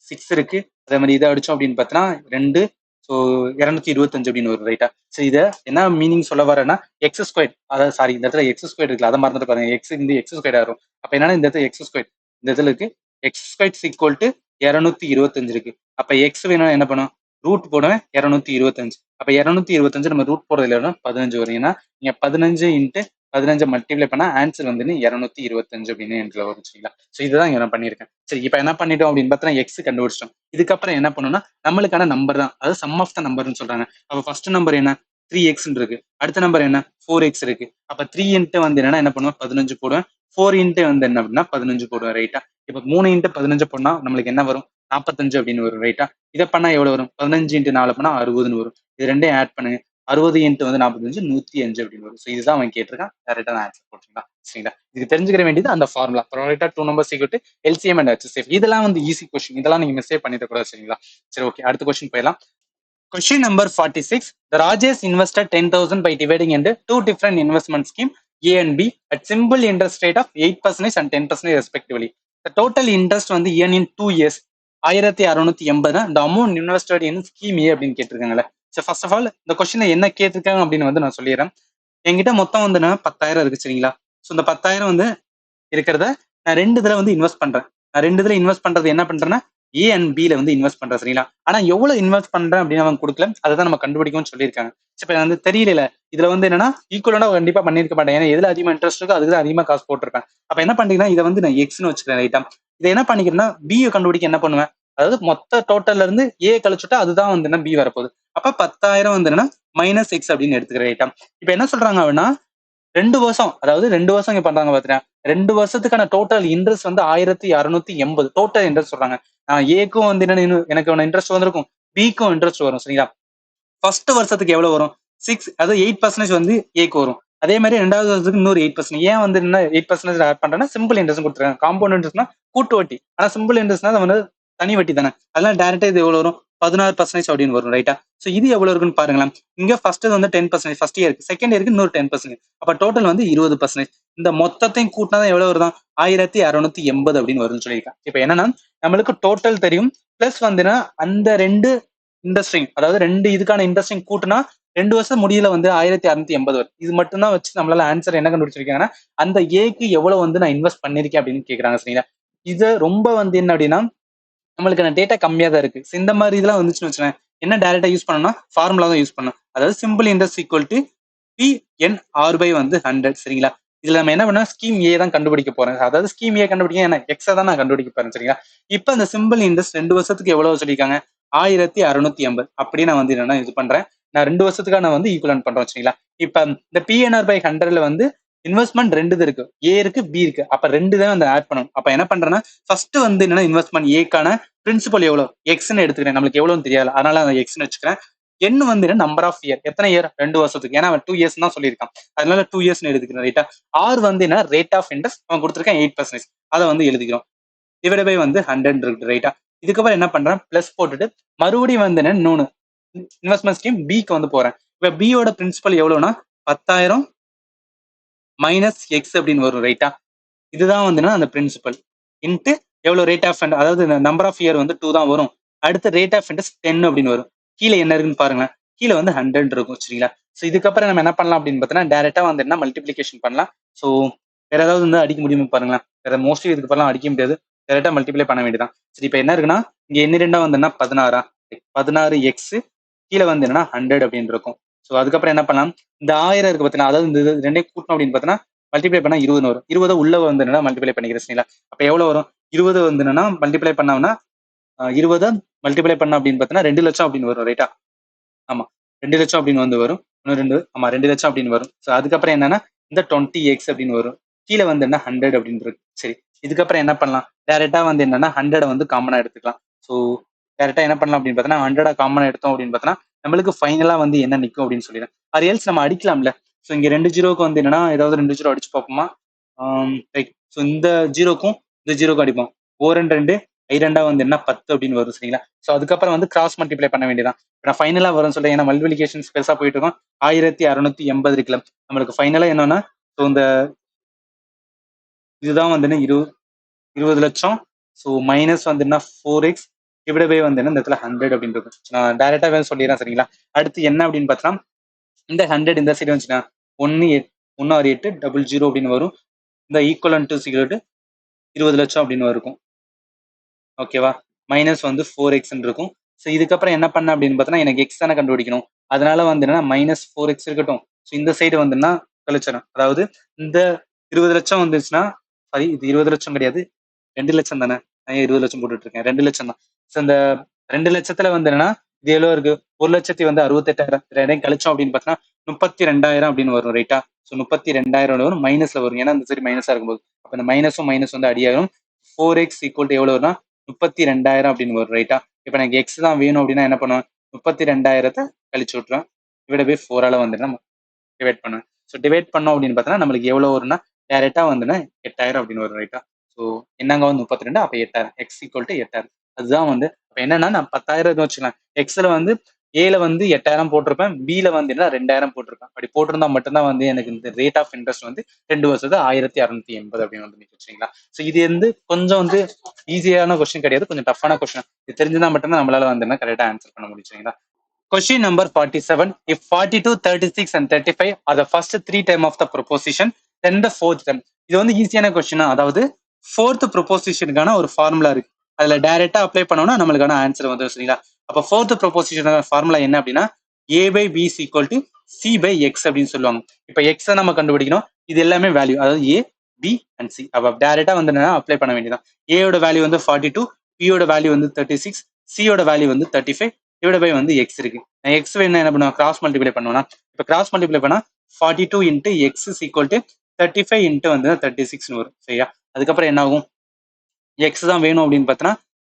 6 இருக்கு. அதே மாதிரி இதை அடிச்சோம் அப்படின்னு பார்த்தீங்கன்னா 2, ஸோ 225 அப்படின்னு வரும் ரைட்டா. ஸோ இதை என்ன மீனிங் சொல்ல வரேன்னா எக்ஸ் ஸ்கொயர், அதாவது சாரி இந்த இடத்துல எக்ஸ் ஸ்கொயர் இருக்குல்ல அதை மறந்துட்டு பாருங்க, எக்ஸ் இந்த எக்ஸ் ஸ்கொயர் வரும். அப்ப என்னன்னா இந்த இடத்துல எக்ஸ் ஸ்கொயர் இந்த இடத்துல இருக்கு, எக்ஸ் ஸ்கொயர் ஈக்குவல் டு 225 இருக்கு. அப்ப எக்ஸ் வேணும் என்ன பண்ணும், ரூட் போடுவேன் 225. அப்ப 225 நம்ம ரூட் போடுறது இல்லைன்னா 15 வரும். ஏன்னா நீங்க 15 இன்ட்டு 15 மல்டிப்ளை பண்ணா ஆன்சர் வந்து 225 அப்படின்னு எனக்கு வரும் சரிங்களா. ஸோ இதுதான் இங்க நான் பண்ணியிருக்கேன். சரி இப்போ என்ன பண்ணிட்டோம் அப்படின்னு பார்த்தா எக்ஸ் கண்டுபிடிச்சிட்டோம். இதுக்கப்புறம் என்ன பண்ணணும்னா நம்மளுக்கான நம்பர் தான், அதாவது சம் ஆஃப் த நம்பர்னு சொல்றாங்க. அப்ப ஃபர்ஸ்ட் நம்பர் என்ன 3x இருக்கு, அடுத்த நம்பர் என்ன 4x இருக்கு. அப்ப 3 இன்ட்டு வந்து என்னன்னா என்ன பண்ணுவேன் 15 போடுவேன், 4 இன்ட்டு வந்து என்ன அப்படின்னா 15 போடுவேன் ரைட்டா. இப்ப 3 இன்ட்டு 15 போனா நம்மளுக்கு என்ன வரும் 45 அப்படின்னு வரும் ரைட்டா. இதை பண்ணா எவ்வளவு வரும் 15 இன்ட்டு 4 பண்ணா 60ன்னு வரும். இது ரெண்டையும் ஆட் பண்ணுங்க, 60 இன்ட்டு வந்து 45 105 அப்படின்னு வரும். ஸோ இதுதான் அவன் கேட்டிருக்கான், டேரக்டா ஆன்சர் போட்டுருக்கா சரிங்களா. இதுக்கு தெரிஞ்சுக்கிற வேண்டியது அந்த ஃபார்முலா ப்ராடக்டா 2 numbers equal to LCM and HCF. இதெல்லாம் வந்து ஈஸி கொஸ்டின், இதெல்லாம் நீங்க மிஸ்டேக் பண்ணிட கூடாது சரிங்களா. சரி ஓகே அடுத்த கொஸ்டின் போயிடலாம். Question number 46. The Rajesh invested 10,000 by dividing into two different investment schemes A and B at simple interest rate of 8% and 10% respectively. The total interest வந்து earn in 2 years 1680. The amount invested in scheme A அப்படின்னு கேட்டிருக்காங்களே. So first of all இந்த question என்ன கேட்டிருக்காங்க அப்படின்னு வந்து நான் சொல்லிடுறேன். என்கிட்ட மொத்தம் வந்து 10,000 இருக்கு சரிங்களா. ஸோ இந்த 10,000 வந்து இருக்கிறத நான் 2 இதுல வந்து இன்வெஸ்ட் பண்றேன். நான் 2 இதுல இன்வெஸ்ட் பண்றது என்ன பண்றேன்னா ஏ அண்ட் பில வந்து இன்வெஸ்ட் பண்றேன் சரிங்களா. ஆனா எவ்வளவு இன்வெஸ்ட் பண்றேன் அப்படின்னு அவங்க கொடுக்கல, அதை தான் நம்ம கண்டுபிடிக்கும்னு சொல்லியிருக்காங்க. இப்ப வந்து தெரியல இதுல வந்து என்னன்னா ஈக்குவலா கண்டிப்பா பண்ணிருக்க மாட்டேன், ஏன்னா எதுல அதிகமா இன்ட்ரெஸ்ட் இருக்கோ அதுக்கு தான் அதிகமா காசு போட்டிருப்பேன். அப்ப என்ன பண்றீங்கன்னா இதை வந்து நான் எக்ஸ்னு வச்சுக்கிறேன் ரைட்டா. இதை என்ன பண்ணிக்கிறேன்னா பி கண்டுபிடிக்க என்ன பண்ணுவேன், அதாவது மொத்த டோட்டல்ல இருந்து ஏ கழிச்சுட்டா அதுதான் வந்து என்ன பி வரப்போகுது. அப்ப 10,000 வந்து என்னன்னா மைனஸ் எக்ஸ் அப்படின்னு எடுத்துக்கிறேன் ரைட்டா. இப்ப என்ன சொல்றாங்க அப்படின்னா 2 வருஷம், அதாவது 2 வருஷம் இங்க பண்றாங்க பாத்தீங்கன்னா 2 வருஷத்துக்கான டோட்டல் இன்ட்ரெஸ்ட் வந்து 1680 டோட்டல் இன்ட்ரெஸ்ட் சொல்றாங்க. ஏக்கும் வந்து என்ன எனக்கு இன்ட்ரெஸ்ட் வந்திருக்கும், பிக்கும் இன்ட்ரெஸ்ட் வரும் சரிங்களா. ஃபர்ஸ்ட் வருஷத்துக்கு எவ்வளவு வரும் 6, அதாவது 8% வந்து ஏக்கு வரும். அதே மாதிரி ரெண்டாவது வருஷத்துக்கு இன்னொரு 8%. ஏன் வந்து என்ன 8% ஆட் பண்றேன்னா சிம்பிள் இன்ட்ரெஸ்ட் கொடுத்துருக்காங்க. காம்பவுண்ட் இன்ட்ரெஸ்ட்னா கூட்டு வட்டி, ஆனா சிம்பிள் இன்ட்ரெஸ்ட்னா வந்து தனி வட்டி தானே. அதெல்லாம் டேரக்டா இது எவ்வளவு வரும் 16% அப்படின்னு வரும் ரைட்டா. ஸோ இது எவ்வளவு இருக்குன்னு பாருங்களேன். இங்க ஃபர்ஸ்ட் வந்து 10% ஃபர்ஸ்ட் இயருக்கு, செகண்ட் இயருக்கு இன்னொரு 10%. அப்ப டோட்டல் வந்து 20%. இந்த மொத்தத்தையும் கூட்டினா தான் எவ்வளவு வருதான் 1680 அப்படின்னு வரும்னு சொல்லியிருக்காங்க. இப்ப என்னன்னா நம்மளுக்கு டோட்டல் தெரியும், பிளஸ் வந்துன்னா அந்த 2 இன்ட்ரெஸ்டிங், அதாவது 2 இதுக்கான இன்ட்ரெஸ்டிங் கூட்டினா 2 வருஷம் முடியல வந்து 1680 வரும். இது மட்டும் தான் வச்சு நம்மளால ஆன்சர் என்ன கண்டுபிடிச்சிருக்காங்கன்னா அந்த ஏக்கு எவ்வளவு வந்து நான் இன்வெஸ்ட் பண்ணிருக்கேன் அப்படின்னு கேக்குறாங்க சரிங்களா. இது ரொம்ப வந்து என்ன அப்படின்னா நம்மளுக்கு டேட்டா கம்மியா தான் இருக்கு. இந்த மாதிரி இதெல்லாம் வந்துச்சுன்னு வச்சுக்கோங்க, என்ன டேரக்டா யூஸ் பண்ணணும்னா ஃபார்முலா தான் யூஸ் பண்ணணும். அதாவது simple interest equal to PNR by வந்து 100 சரிங்களா. இதுல நம்ம என்ன பண்ணா ஸ்கீம் ஏ தான் கண்டுபிடிக்க போறேன். அதாவது ஸ்கீம் ஏ கண்டுபிடிக்க என்ன எக்ஸா தான் நான் கண்டுபிடிக்க போறேன் சரிங்களா. இப்ப அந்த சிம்பிள் இன்ட்ரெஸ்ட் 2 வருஷத்துக்கு எவ்வளவு சொல்லியிருக்காங்க 1680. அப்படியே நான் வந்து என்னன்னா இது பண்றேன், நான் 2 வருஷத்துக்காக நான் வந்து ஈக்குவலன்ட் பண்றேன் சரிங்களா. இப்ப இந்த PNR by 100ல வந்து இன்வெஸ்ட்மெண்ட் 2 இருக்கு, ஏ இருக்கு பி இருக்கு. அப்ப 2 தான் வந்து ஆட் பண்ணணும். அப்ப என்ன பண்றேன்னா ஃபர்ஸ்ட் வந்து என்னன்னா இன்வெஸ்ட்மெண்ட் ஏக்கான பிரின்சிபல் எவ்வளவு எக்ஸ்ன்னு எடுத்துக்கிறேன், நம்மளுக்கு எவ்வளவுன்னு தெரியாது அதனால நான் எக்ஸ்ன்னு வச்சுக்கிறேன். என் வந்து நம்பர் ஆஃப் இயர், எத்தனை இயர் 2 வருஷத்துக்கு, ஏன்னா அவன் 2 இயர்ஸ் தான் சொல்லியிருக்கான் அதனால 2 இயர்ஸ் எடுத்துக்கிறேன் ரைட்டா. ஆர் வந்து என்ன ரேட் ஆஃப் இன்ட்ரெஸ்ட் அவன் கொடுத்துருக்கேன் 8%, அதை வந்து எழுதிக்கிறோம். டிவைட் பை வந்து 100 இருக்கு ரைட்டா. இதுக்கப்புறம் என்ன பண்றேன் பிளஸ் போட்டுட்டு மறுபடியும் வந்து என்ன இன்னொன்னு இன்வெஸ்ட்மெண்ட் ஸ்கீம் பிக்கு வந்து போறேன். இப்ப பியோட பிரின்சிபல் எவ்வளவுன்னா 10,000 மைனஸ் எக்ஸ் அப்படின்னு வரும் ரைட்டா. இதுதான் வந்து அந்த பிரின்சிபல் இன்ட்டு எவ்வளவு ரேட் ஆஃப் அதாவது நம்பர் ஆஃப் இயர் வந்து 2 தான் வரும். அடுத்து ரேட் ஆஃப் இன்ட்ரெஸ்ட் 10 அப்படின்னு வரும். கீழே என்ன இருக்குன்னு பாருங்க, கீழே வந்து 100 இருக்கும் சரிங்களா. ஸோ இதுக்கப்புறம் நம்ம என்ன பண்ணலாம் அப்படின்னு பார்த்தீங்கன்னா டேரக்டா வந்து என்ன மல்டிபிளிகேஷன் பண்ணலாம். ஸோ வேற ஏதாவது வந்து அடிக்க முடியுமா பாருங்களேன், வேற மோஸ்ட்லி இதுக்கு பண்ணலாம் அடிக்க முடியாது, டேரக்டா மல்டிப்ளை பண்ண வேண்டியதான். சரி இப்போ என்ன இருக்குன்னா இங்க என்ன ரெண்டா வந்து 16 16 எக்ஸ், கீழே வந்து என்னன்னா 100 அப்படின்னு இருக்கும். ஸோ அதுக்கப்புறம் என்ன பண்ணலாம், இந்த 1000 இருக்கு பார்த்தீங்கன்னா, அதாவது இந்த ரெண்டே கூட்டணும் அப்படின்னு பார்த்தீங்கன்னா மல்டிப்ளை பண்ணா 20 வரும். 20 உள்ள வந்து என்னன்னா மல்டிப்ளை பண்ணிக்கிறேன் சரிங்களா. அப்ப எவ்வளவு வரும் 20 வந்து என்னன்னா மல்டிப்ளை பண்ணோம்னா 20 மல்டிப்ளை பண்ண அப்படின்னு பார்த்தீங்கன்னா 2 லட்சம் அப்படின்னு வரும் ரைட்டா. ஆமா 2 லட்சம் அப்படின்னு வந்து வரும். இன்னும் 2, ஆமா 2 லட்சம் அப்படின்னு வரும். ஸோ அதுக்கப்புறம் என்னன்னா இந்த 20x அப்படின்னு வரும். கீழே வந்து என்ன 100 அப்படின்னு இருக்கு. சரி இதுக்கப்புறம் என்ன பண்ணலாம், டைரக்டா வந்து என்னன்னா 100 வந்து காமனா எடுத்துக்கலாம். ஸோ டேரக்டா என்ன பண்ணலாம் அப்படின்னு பார்த்தோன்னா 100 காமன் எடுத்தோம் அப்படின்னு பார்த்தோன்னா நம்மளுக்கு ஃபைனலா வந்து என்ன நிற்கும் அப்படின்னு சொல்லிடுறேன். அது எல்ஸ் நம்ம அடிக்கலாம்ல. ஸோ இங்க 2 ஜீரோக்கு வந்து என்னன்னா ஏதாவது 2 ஜீரோ அடிச்சு பார்ப்போமா? ரைட். ஸோ இந்த ஜீரோக்கும் இந்த ஜீரோக்கும் அடிப்போம். 2 2 வந்து என்ன 10 அப்படின்னு வரும் சரிங்களா? ஸோ அதுக்கப்புறம் வந்து கிராஸ் மல்டிப்ளை பண்ண வேண்டியதான். நான் ஃபைனலா வரும்னு சொல்லிட்டு ஏன்னா மல்டிபிளிகேஷன்ஸ் பெருசா போயிட்டு இருக்கோம். 1680 இருக்குல்ல. நம்மளுக்கு ஃபைனலா என்னன்னா ஸோ இந்த இதுதான் வந்து 20 லட்சம். ஸோ மைனஸ் வந்து என்ன 4x டிவைட் பை வந்து இந்த இடத்துல 100 அப்படின்னு இருக்கும். நான் டைரக்டாவே சொல்லிடுறேன் சரிங்களா? அடுத்து என்ன அப்படின்னு பார்த்தோம்னா இந்த 100 இந்த சைடு வந்துச்சுன்னா 1 6 8 00 அப்படின்னு வரும். இந்த ஈக்குவலன் டு சிகரெட் 20 லட்சம் அப்படின்னு இருக்கும். ஓகேவா? மைனஸ் வந்து 4x இருக்கும். ஸோ இதுக்கப்புறம் என்ன பண்ண அப்படின்னு பார்த்தோன்னா எனக்கு எக்ஸ் தானே கண்டுபிடிக்கணும். அதனால வந்து என்னன்னா மைனஸ் 4x இருக்கட்டும். ஸோ இந்த சைடு வந்துன்னா கழிச்சிடும். அதாவது இந்த 20 லட்சம் வந்துச்சுன்னா சாரி இது 20 லட்சம் கிடையாது. 2 லட்சம் தானே. நான் 20 லட்சம் போட்டுட்டு இருக்கேன். 2 லட்சம் தான். ஸோ இந்த 2 லட்சத்துல வந்து என்னன்னா இது எவ்வளோ இருக்கு? 1,00,000 வந்து 68,000 கழிச்சோம் அப்படின்னு பார்த்தோன்னா 32,000 அப்படின்னு வரும் ரைட்டா? ஸோ 32,000 வரும் மைனஸ்ல வரும். ஏன்னா இந்த சைடு மைனஸா இருக்கும்போது. அப்போ இந்த மைனஸும் மைனஸ் வந்து அடியாகும். 4x ஈக்குவல் டு எவ்வளோ வரும்னா 32,000 அப்படின்னு வரும் ரைட்டா? இப்போ எனக்கு எக்ஸ் தான் வேணும் அப்படின்னா என்ன பண்ணுவேன்? 32,000 கழிச்சு விட்டுருவேன். டிவைட் பை 4ஆல வந்து நம்ம டிவைட் பண்ணுவேன். ஸோ டிவைட் பண்ணோம் அப்படின்னு பார்த்தோன்னா நம்மளுக்கு எவ்வளோ வரும்னா டேரெக்டா வந்துன்னா 8,000 அப்படின்னு வரும் ரைட்டா? ஸோ என்னங்க வந்து 32 அப்போ 8,000 எக்ஸ் ஈக்குவல் டு 8,000. அதுதான் வந்து இப்போ என்னன்னா நான் 10,000 வச்சுக்கலாம். எக்ஸ்ல வந்து ஏல வந்து 8,000 போட்டிருப்பேன். பில வந்து என்ன 2,000 போட்டிருப்பேன். அப்படி போட்டிருந்தா மட்டும்தான் வந்து எனக்கு இந்த ரேட் ஆஃப் இன்ட்ரெஸ்ட் வந்து 2 வருஷத்து 1680 அப்படின்னு வந்து நிற்கும் சரிங்களா? ஸோ இது வந்து கொஞ்சம் வந்து ஈஸியான கொஸ்டின் கிடையாது. கொஞ்சம் டஃப்பான கொஸ்டின். இது தெரிஞ்சுதான் மட்டும்தான் நம்மளால வந்து கரெக்டா ஆன்சர் பண்ண முடியும் சரிங்களா? Question number 47. If 42, 36 and 35 are the first three term of the proposition, then the fourth term. இது வந்து ஈஸியான கொஸ்டின். அதாவது ஃபோர்த் ப்ரொபோசிஷனுக்கான ஒரு ஃபார்முலா இருக்கு. அதுல டைரக்டா அப்ளை பண்ணோம்னா நம்மளுக்கான ஆன்சர் வந்து சரிங்களா? அப்ப ஃபோர்த் ப்ரொபோசிஷனுக்கான ஃபார்முலா என்ன அப்படின்னா a by b is equal to c by x அப்படின்னு சொல்லுவாங்க. இப்ப x நம்ம கண்டுபிடிக்கணும். இது எல்லாமே வேல்யூ. அதாவது a b and c. அப்ப டைரக்டா வந்து அப்ளை பண்ண வேண்டியதான். a யோட வேல்யூ வந்து 42, b யோட வேல்யூ வந்து 36, c யோட வேல்யூ வந்து 35 டிவைட் பை வந்து எக்ஸ் இருக்கு. நான் எக்ஸ் வேணும் என்ன பண்ணுவேன்? கிராஸ் மல்டிப்ளை பண்ணுவேன்னா இப்போ கிராஸ் மல்டிப்ளை பண்ணா 42 into X is equal to 35 into வந்து 36 வரும் சரியா? அதுக்கப்புறம் என்ன ஆகும்? எக்ஸ் தான் வேணும் அப்படின்னு பார்த்தோன்னா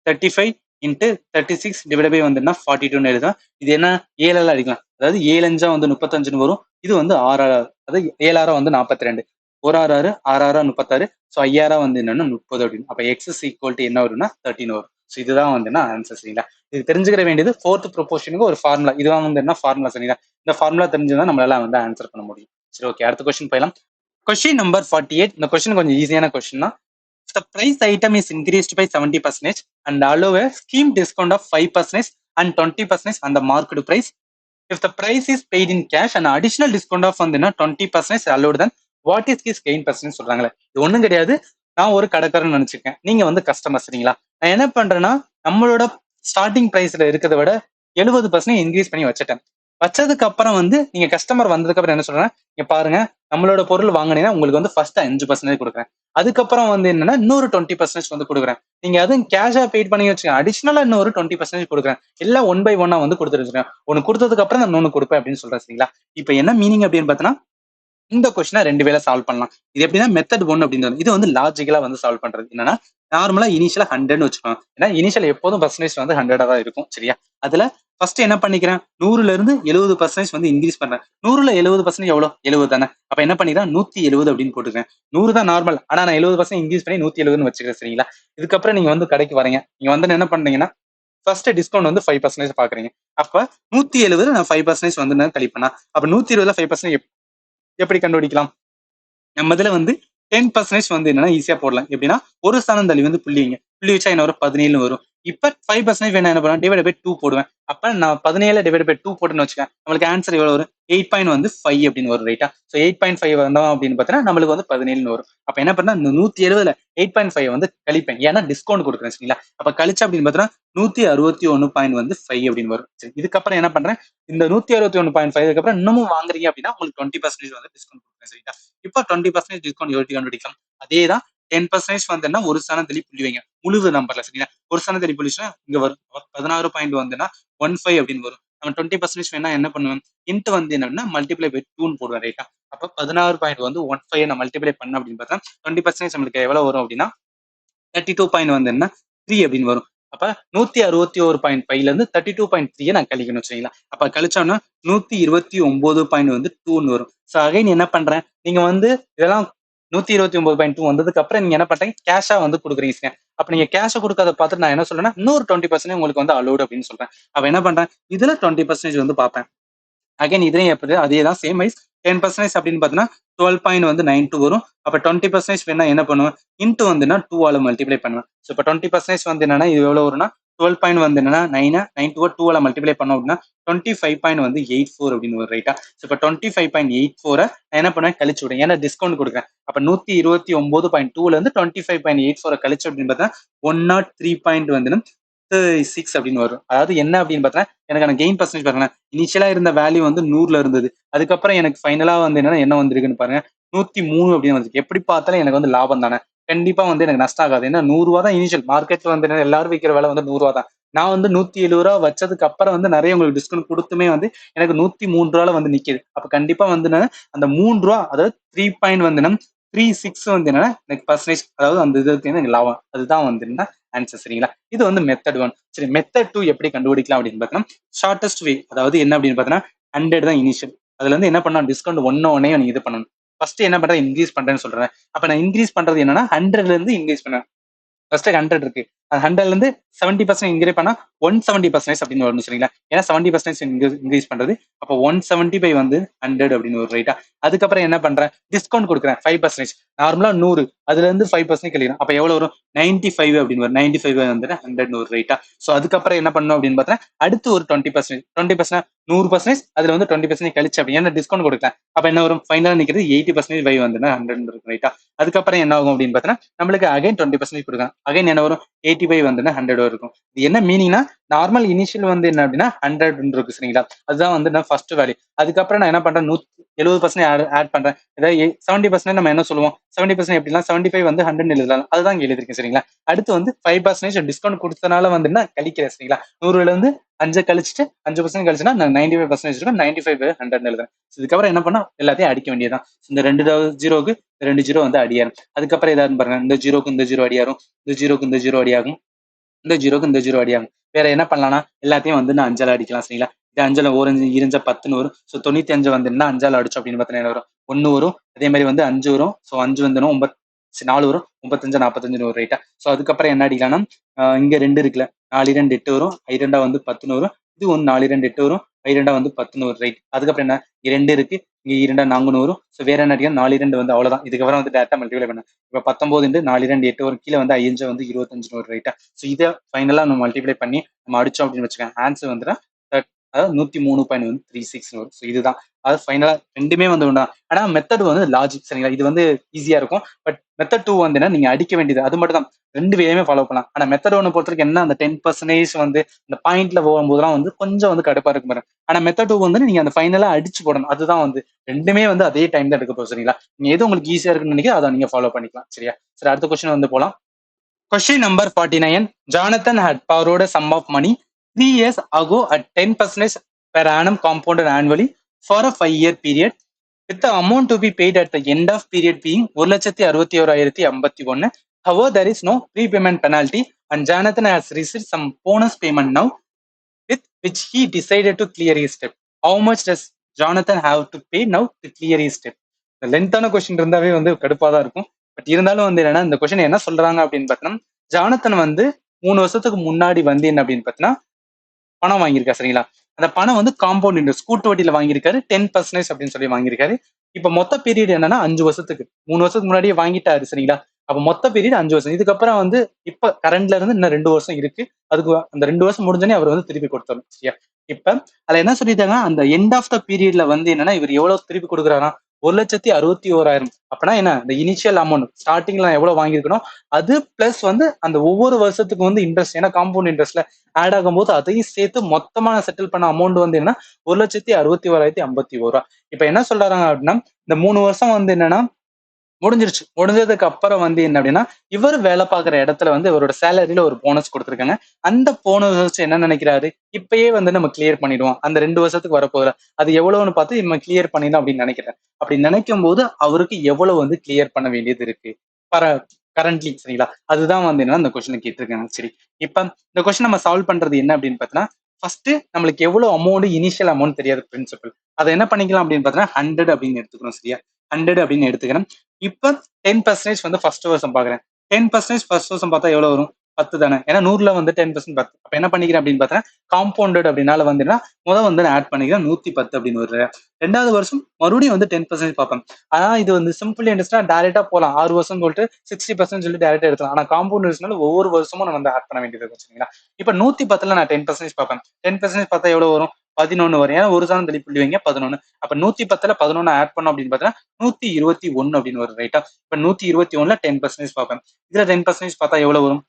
35 இன்ட்டு 36 டிவைட் பை வந்து 42 எழுதும். இது என்ன ஏழெல்லாம் அடிக்கலாம். அதாவது 7 வந்து 35 வரும். இது வந்து 6 அதாவது 7 வந்து 42. 1 6 6 36. ஸோ 5000 வந்து என்னன்னா 30 அப்படின்னு. அப்போ எக்ஸ் ஈக்குவல் டு என்ன வரும்னா 13 வரும். ஸோ இதுதான் வந்து ஆன்சர் சரிங்களா? இது தெரிஞ்சுக்கிற வேண்டியது ஃபோர்த் ப்ரொபோஷனுக்கு ஒரு ஃபார்முலா. இதுதான் வந்து என்ன ஃபார்முலா சரிங்களா? இந்த ஃபார்முலா தெரிஞ்சுதான் நம்மளால வந்து ஆன்சர் பண்ண முடியும். சரி ஓகே அடுத்த கொஸ்டின் போயிடலாம். Question number 48. இந்த கொஸ்டின் கொஞ்சம் ஈஸியான கொஸ்டின் தான். The price item is increased by 70% and allow a scheme discount of 5% and 20% on the market price. If the price is paid in cash and additional discount of வந்து 20% allowed, then what is his gain percentage சொல்றாங்களே. இது ஒண்ணும் கிடையாது. நான் ஒரு கடைக்காரன் நினைச்சிருக்கேன். நீங்க வந்து கஸ்டமர் சரிங்களா? நான் என்ன பண்றேன்னா நம்மளோட ஸ்டார்டிங் பிரைஸ்ல இருக்கிறத விட 70% இன்க்ரீஸ் பண்ணி வச்சுட்டேன். வச்சதுக்கு அப்புறம் வந்து நீங்க கஸ்டமர் வந்ததுக்கு அப்புறம் என்ன சொல்றேன்? இங்க பாருங்க நம்மளோட பொருள் வாங்கினீங்கன்னா உங்களுக்கு வந்து ஃபர்ஸ்ட் 5% கொடுக்குறேன். அதுக்கப்புறம் வந்து என்னன்னா இன்னொரு 20% வந்து கொடுக்குறேன். நீங்க அதுவும் கேஷா பெய்ட் பண்ணி வச்சுக்கோங்க. அடிஷனலா இன்னொரு 20% கொடுக்குறேன். எல்லாம் ஒன் பை ஒன்னா வந்து கொடுத்துருக்கேன். ஒன்னு கொடுத்ததுக்கு அப்புறம் நான் இன்னொன்னு கொடுப்பேன் அப்படின்னு சொல்றேன் சரிங்களா? இப்போ என்ன மீனிங் அப்படின்னு பார்த்தோன்னா இந்த கொஸ்டினை 2 வேளை சால்வ் பண்ணலாம். இது எப்படின்னா மெத்தட் 1 அப்படின்னு இது வந்து லாஜிக்கலா வந்து சால்வ் பண்றது. என்னன்னா நார்மலா இனிஷியலா 100 வச்சுக்கோங்க. ஏன்னா இனிஷியல் எப்போதும் பர்சன்டேஜ் வந்து 100 தான் இருக்கும் சரியா? அதுல ஃபர்ஸ்ட் என்ன பண்ணிக்கிறேன்? 100ல இருந்து 70% வந்து இன்க்ரீஸ் பண்றேன். 100ல 70% எவ்வளோ? 70 தானே. அப்ப என்ன பண்ணிக்கிறேன்? 170 அப்படின்னு போட்டுக்கிறேன். 100 தான் நார்மல். ஆனா நான் 70% இன்க்ரீஸ் பண்ணி 170ன்னு வச்சுக்கிறேன் சரிங்களா? இதுக்கப்புறம் நீங்க வந்து கடைக்கு வரீங்க. நீங்க வந்து என்ன பண்றீங்கன்னா ஃபர்ஸ்ட் டிஸ்கவுண்ட் வந்து 5% பாக்குறீங்க. அப்ப 170 நான் 5% வந்து நான் கழிப்பேனா? அப்ப 120ல 5% எப்படி கண்டுபிடிக்கலாம்? நம்ம இதுல வந்து 10% வந்து என்னன்னா ஈஸியா போடலாம். எப்படின்னா ஒரு ஸ்தானம் தள்ளி வந்து புள்ளிங்க. புள்ளி வச்சா என்ன வரும்? 17 வரும். இப்ப 5% வேணா என்ன பண்ணுவேன்? டிவைட் பை 2 போடுவேன். அப்ப நான் 17 டிவைட் பை 2 போட்டுன்னு வச்சுக்கேன். நம்மளுக்கு ஆன்சர் எவ்வளவு வரும்? 8.5 அப்படின்னு வரும் ரைட்டா? ஸோ 8.5 வந்தோம் அப்படின்னு பார்த்தீங்கன்னா நம்மளுக்கு வந்து 17 வரும். அப்ப என்ன பண்ணா இந்த 170ல 8.5 வந்து கழிப்பேன். ஏன்னா டிஸ்கவுண்ட் கொடுக்குறேன் சரிங்களா? அப்ப கழிச்சு அப்படின்னு பார்த்தீங்கன்னா 161.5 அப்படின்னு வரும். சரி இதுக்கப்புறம் என்ன பண்றேன்? இந்த 161.5 அப்புறம் இன்னமும் வாங்குறீங்க அப்படின்னா உங்களுக்கு 20% வந்து டிஸ்கவுண்ட் கொடுக்குறேன் சரிங்களா? இப்போ 20% டிஸ்கவுண்ட் எப்படி கண்டுபிடிக்கலாம்? அதே தான் 10% வந்துன்னா ஒரு ஸ்தானம் தள்ளி புள்ளி வைங்க. முழு நம்பர்ல சரிங்களா? ஒரு ஸ்தானம் தள்ளி புள்ளிச்சுன்னா இங்க வரும். 16 வந்துன்னா 15 அப்படின்னு வரும். நம்ம 20% வேணா என்ன பண்ணுவேன்? இன்ட்டு வந்து என்னன்னா மல்டிப்ளை பை 2ன்னு போடுவேன் ரைட்டா? அப்ப 16 வந்து 15 நான் மல்டிப்ளை பண்ண அப்படின்னு பார்த்தா 20% நம்மளுக்கு எவ்வளவு வரும் அப்படின்னா 32 வந்து என்ன 3 அப்படின்னு வரும். அப்ப 161.5ல இருந்து 32.3 நான் கழிக்கணும் சரிங்களா. அப்ப கழிச்சோம்னா 129.2 வரும். ஸோ அகைன் என்ன பண்றேன், நீங்க வந்து இதெல்லாம் 129.2 வந்ததுக்கு அப்புறம் நீங்க என்ன பண்றீங்க, கேஷா வந்து கொடுக்குறீங்க. அப்ப நீங்க கேஷ கொடுக்கறத பார்த்துட்டு நான் என்ன சொல்றேன்னா, இன்னொரு 20% உங்களுக்கு வந்து அலோடு அப்படின்னு சொல்றேன். அப்ப என்ன பண்றேன், இதுல 20% வந்து பார்ப்பேன். அகைன் இதையும் எப்படி அதே தான் சேம் வைஸ் 10% அப்படின்னு பார்த்தீங்கன்னா 12.92 வரும். அப்ப 20% வேணா என்ன பண்ணுவேன், இன்ட்டு வந்துன்னா 2 ஆல மல்டிப்ளை பண்ணுவேன். ஸோ இப்போ 20% வந்து என்னன்னா இது எவ்வளவு வரும்னா 12 வந்து என்னன்னா 9 2 ஆல மல்டிப்ளை பண்ணோம் அப்படின்னா 25.84 அப்படின்னு வரும் ரைட்டா. ஸோ இப்போ 25.84 நான் என்ன பண்ணுவேன் கழிச்சு விடுவேன், ஏன்னா டிஸ்கவுண்ட் கொடுக்குறேன். அப்ப 129.2ல இருந்து 25.84 கழிச்சு அப்படின்னு பார்த்தா 103 வந்து 6 அப்படின்னு வரும். அதாவது என்ன அப்படின்னு பார்த்தா எனக்கான கெயின் பர்சன்டேஜ் பாருங்க, இனிஷியலா இருந்த வேல்யூ வந்து 100ல இருந்தது. அதுக்கப்புறம் எனக்கு ஃபைனலா வந்து என்னன்னா என்ன வந்திருக்குன்னு பாருங்க, 103 அப்படின்னு வந்துருக்கு. எப்படி பார்த்தாலும் எனக்கு வந்து லாபம் தானே, கண்டிப்பா வந்து எனக்கு நஷ்டம் ஆகாது. ஏன்னா 100 ரூபா தான் இனிஷியல் மார்க்கெட்ல வந்து எல்லாரும் விற்கிற விலை வந்து 100 ரூபா தான். நான் வந்து 170 ரூபா வச்சதுக்கு அப்புறம் வந்து நிறைய உங்களுக்கு டிஸ்கவுண்ட் கொடுத்துமே வந்து எனக்கு 103 ரூபால வந்து நிக்குது. அப்ப கண்டிப்பா வந்து அந்த 3 ரூபா அதாவது 3 வந்து 36 வந்து என்னன்னா எனக்கு பர்சன்டேஜ், அதாவது அந்த இதுக்கு எனக்கு லாபம். அதுதான் வந்து என்ன ஆன்சர் சரிங்களா. இது வந்து மெத்தட் 1. சரி, மெத்தட் 2 எப்படி கண்டுபிடிக்கலாம் அப்படின்னு பார்த்தீங்கன்னா, ஷார்டஸ்ட் வே, அதாவது என்ன அப்படின்னு பார்த்தீங்கன்னா 100 தான் இனிஷியல். அதுல இருந்து என்ன பண்ணலாம், டிஸ்கவுண்ட் ஒன்னே நீங்க இது பண்ணணும். ஃபர்ஸ்ட் என்ன பண்றேன், இன்க்ரீஸ் பண்றேன்னு சொல்றேன். அப்ப நான் இன்க்ரீஸ் பண்றது என்னன்னா 100ல இருந்து இன்க்ரீஸ் பண்ணேன். ஃபர்ஸ்ட் 100 இருக்கு, அது 100ல இருந்து 70% இன்க்ரீஸ் பண்ணா 170% அப்படின்னு வரும் சரிங்களா. ஏன்னா 70% இன்க்ரீஸ் பண்றது. அப்போ 170 வந்து 100 அப்படின்னு ஒரு ரைட்டா. அதுக்கப்புறம் என்ன பண்றேன், டிஸ்கவுண்ட் கொடுக்குறேன் 5%. நார்மலா 100, அதுல இருந்து 5% கழிக்கிறேன். அப்ப எவ்வளவு வரும், 95 அப்படின்னு வரும். 95 வந்து 100 ஒரு ரைட்டா. ஸோ அதுக்கப்புறம் என்ன பண்ணணும் அப்படின்னு பார்த்தா அடுத்து ஒரு 20%, 20% 100%, அதுல வந்து 20% கழிச்சு அப்படி ஏன்னா டிஸ்கவுண்ட் கொடுக்கலாம். அப்ப என்ன வரும், ஃபைனலா நிக்கிறது 80% வை வந்து 100 இருக்கும் ரைட்டா. அதுக்கப்புறம் என்ன ஆகும் அப்படின்னு பார்த்தா நம்மளுக்கு அகைன் 20% கொடுக்கலாம். அகைன் என்ன வரும், 85 வந்து 100 இருக்கும். இது என்ன மீனிங்னா, நார்மல் இனிஷியல் வந்து என்ன அப்படின்னா 100 இருக்கு சரிங்களா. அதுதான் வந்து நான் ஃபர்ஸ்ட் வேல்யூ. அதுக்கப்புறம் நான் என்ன பண்றேன், 70% ஆட் பண்றேன். ஏதாவது 70% நம்ம என்ன சொல்லுவோம், 70% எப்படின்னா 75 வந்து 100 எழுதலாம். அதுதான் இங்க எழுதிருக்கேன் சரிங்களா. அடுத்து வந்து 5% டிஸ்கவுண்ட் கொடுத்தனால வந்து என்ன கழிக்கிறேன் சரிங்களா. 100ல இருந்து 5 கழிச்சுட்டு 5% கழிச்சுன்னா நான் 95% இருக்கும். 95 100 எழுதுறேன். இதுக்கப்புறம் என்ன பண்ணா எல்லாத்தையும் அடிக்க வேண்டியதுதான். இந்த 2 ஜீரோக்கு 2 ஜீரோ வந்து அடியாரும். அதுக்கப்புறம் ஏதாவது பாருங்க, இந்த ஜீரோக்கு இந்த ஜீரோ அடியாரும், இந்த ஜீரோக்கு இந்த ஜீரோ அடியாகும், இந்த ஜீரோக்கு இந்த ஜீரோ அடியாகும். வேற என்ன பண்ணலாம்னா எல்லாத்தையும் வந்து நான் அஞ்சால அடிக்கலாம் சரிங்களா. இது அஞ்சால ஓரஞ்சு இருஞ்ச 10ன்னு வரும். ஸோ 95 வந்து என்ன அஞ்சால அடிச்சோம் அப்படின்னு பார்த்தீங்கன்னா வரும் 1 வரும். அதே மாதிரி வந்து 5 வரும். ஸோ 5 வந்து 4 வரும். 35 45 வரும் ரைட்டா. ஸோ அதுக்கப்புறம் என்ன அடிக்கலாம்னா இங்க 2 இருக்குல்ல, 4 2 8 வரும். ஐ2 வந்து 10ன்னு வரும். இது ஒன்று 4 2 8 வரும். ஐ2 வந்து 10ன்னு வரும் ரைட். அதுக்கப்புறம் என்ன, இங்க 2 இருக்கு, இங்க 2 4 வரும். ஸோ வேற என்ன அடிக்கணும், 4 2 வந்து அவ்வளவுதான். இதுக்கப்புறம் வந்து டேரக்டா மல்டிப்ளை பண்ண இப்போ 19 4 2 8 வரும். கீழே வந்து 5 வந்து 25 வரும் ரைட்டா. ஸோ இதை ஃபைனலா நம்ம மல்டிப்ளை பண்ணி நம்ம அடிச்சோம் அப்படின்னு வச்சுக்கோங்க, ஆன்சர் வந்துடும் அதாவது 103.36 வரும். ஸோ இதுதான் அதாவது ஃபைனலா ரெண்டுமே வந்து ஒன்றா. ஆனா மெத்தட் வந்து லாஜிக் சரிங்களா, இது வந்து ஈஸியா இருக்கும். பட் மெத்தட் 2 வந்து நீங்க அடிக்க வேண்டியது அது மட்டும் தான். ரெண்டு வேலையுமே ஃபாலோ பண்ணலாம். ஆனா மெத்தட் 1 பொறுத்தவரைக்கும் என்ன, அந்த 10% வந்து இந்த பாயிண்ட்ல போகும்போதுலாம் வந்து கொஞ்சம் வந்து கடுப்பா இருக்கும் பாருங்க. ஆனா மெத்தட் 2 வந்து நீங்க அந்த ஃபைனலா அடிச்சு போடணும். அதுதான் வந்து ரெண்டுமே வந்து அதே டைம் தான் எடுக்க போகுது சரிங்களா. நீங்க எது உங்களுக்கு ஈஸியா இருக்குன்னு நினைக்கிறீங்க அதை நீங்க ஃபாலோ பண்ணிக்கலாம் சரியா. சரி, அடுத்த கொஸ்டின் வந்து போலாம். Question number 49. Jonathan had borrowed a sum of money 3 years ago at 10% per annum compounded annually for a 5-year period, with the amount to be paid at the end of period being 1,61,051. However, there is no prepayment penalty and Jonathan has received some bonus payment now, with which he decided to clear his debt. How much does Jonathan have to pay now to clear his debt? லென்த்தான question இருந்தாவே வந்து கடுப்பா தான் இருக்கும். But இருந்தாலும் வந்து என்னன்னா இந்த கொஸ்டின் என்ன சொல்றாங்க அப்படின்னு பார்த்தீங்கன்னா, ஜானத்தன் வந்து 3 வருஷத்துக்கு முன்னாடி வந்து என்ன அப்படின்னு பார்த்தீங்கன்னா பணம் வாங்கியிருக்காரு சரிங்களா. அந்த பணம் வந்து காம்பவுண்ட் இன்ட்ரெஸ்ட் கூட்டு வட்டியில வாங்கியிருக்காரு, 10% அப்படின்னு சொல்லி வாங்கியிருக்காரு. இப்ப மொத்த பீரியட் என்னன்னா 5 வருஷத்துக்கு. 3 வருஷத்துக்கு முன்னாடியே வாங்கிட்டாரு சரிங்களா. அப்ப மொத்த பீரியட் 5 வருஷம். இதுக்கப்புறம் வந்து இப்ப கரண்ட்ல இருந்து இன்னும் 2 வருஷம் இருக்கு. அதுக்கு அந்த 2 வருஷம் முடிஞ்சோடனே அவர் வந்து திருப்பி கொடுத்தரும் சரியா. இப்ப அதுல என்ன சொல்லிட்டாங்கன்னா, அந்த எண்ட் ஆஃப் த பீரியட்ல வந்து என்னன்னா இவர் எவ்வளவு திருப்பி கொடுக்குறாரா, 1,61,000. அப்பனா என்ன, இந்த இனிஷியல் அமௌண்ட் ஸ்டார்டிங்ல எவ்வளவு வாங்கியிருக்கணும் அது பிளஸ் வந்து அந்த ஒவ்வொரு வருஷத்துக்கு வந்து இன்ட்ரெஸ்ட், ஏன்னா காம்பவுண்ட் இன்ட்ரெஸ்ட்ல ஆட் ஆகும்போது அதையும் சேர்த்து மொத்தமா செட்டில் பண்ண அமௌண்ட் வந்து என்னன்னா 1,61,051. இப்ப என்ன சொல்றாங்க அப்படின்னா, இந்த 3 வருஷம் வந்து என்னன்னா முடிஞ்சிருச்சு. முடிஞ்சதுக்கு அப்புறம் வந்து என்ன அப்படின்னா, இவர் வேலை பார்க்குற இடத்துல வந்து இவரோட சேலரியில ஒரு போனஸ் கொடுத்துருக்காங்க. அந்த போனஸ் வச்சு என்ன நினைக்கிறாரு, இப்பயே வந்து நம்ம கிளியர் பண்ணிடுவோம். அந்த 2 வருஷத்துக்கு வரப்போகுது. அது எவ்வளவுன்னு பார்த்து நம்ம கிளியர் பண்ணிடலாம் அப்படின்னு நினைக்கிறேன். அப்படி நினைக்கும் போது அவருக்கு எவ்வளவு வந்து கிளியர் பண்ண வேண்டியது இருக்கு. பர கரண்ட்லி சரிங்களா. அதுதான் வந்து என்ன இந்த கொஸ்டின் கேட்டிருக்காங்க. சரி, இப்ப இந்த கொஸ்டின் நம்ம சால்வ் பண்றது என்ன அப்படின்னு பார்த்தீங்கன்னா, ஃபர்ஸ்ட் நம்மளுக்கு எவ்வளவு அமௌண்ட், இனிஷியல் அமௌண்ட் தெரியாது பிரின்சிபல். அதை என்ன பண்ணிக்கலாம் அப்படின்னு பார்த்தீங்கன்னா 100 அப்படின்னு எடுத்துக்கணும் சரியா. 100 அப்படின்னு எடுத்துக்கிறேன். இப்ப 10% வந்து ஃபர்ஸ்ட் வருஷம் பாக்குறேன். 10% ஃபர்ஸ்ட் வருஷம் பார்த்தா எவ்வளவு வரும்? 10 தானே. ஏன்னா 100ல வந்து 10% 10. அப்ப என்ன பண்ணிக்கிறேன் அப்படின்னு பார்த்தா காம்பவுண்டட் அப்படின்னால வந்துன்னா வந்து ஆட் பண்ணிக்கிறேன் 110 அப்படின்னு வருது. 2வது வருஷம் மறுபடியும் வந்து 10% பார்ப்பேன். ஆனா இது வந்து சிம்பிள் இன்ட்ரெஸ்டா டைரக்டா போலாம். 6 வருஷம் சொல்லிட்டு 60% சொல்லி டைரக்டா எடுக்கலாம். ஆனா காம்பவுண்ட் இன்ட்ரெஸ்ட்னால ஒவ்வொரு வருஷமும் நம்ம வந்து ஆட் பண்ண வேண்டியது இருக்கும் சரிங்களா. இப்ப 110ல நான் 10% பார்ப்பேன். 10% பார்த்தா எவ்வளவு வரும்? 11 வரும். ஏன்னா ஒரு சாதம் தள்ளி புள்ளி வைங்க 11. அப்ப 110ல 11 ஆட் பண்ணோம் அப்படின்னு பார்த்தீங்கன்னா 121 அப்படின்னு வரும் ரைட்டா. இப்ப 121ல 10% பார்ப்பேன். இதுல 10% பார்த்தா எவ்வளவு வரும்?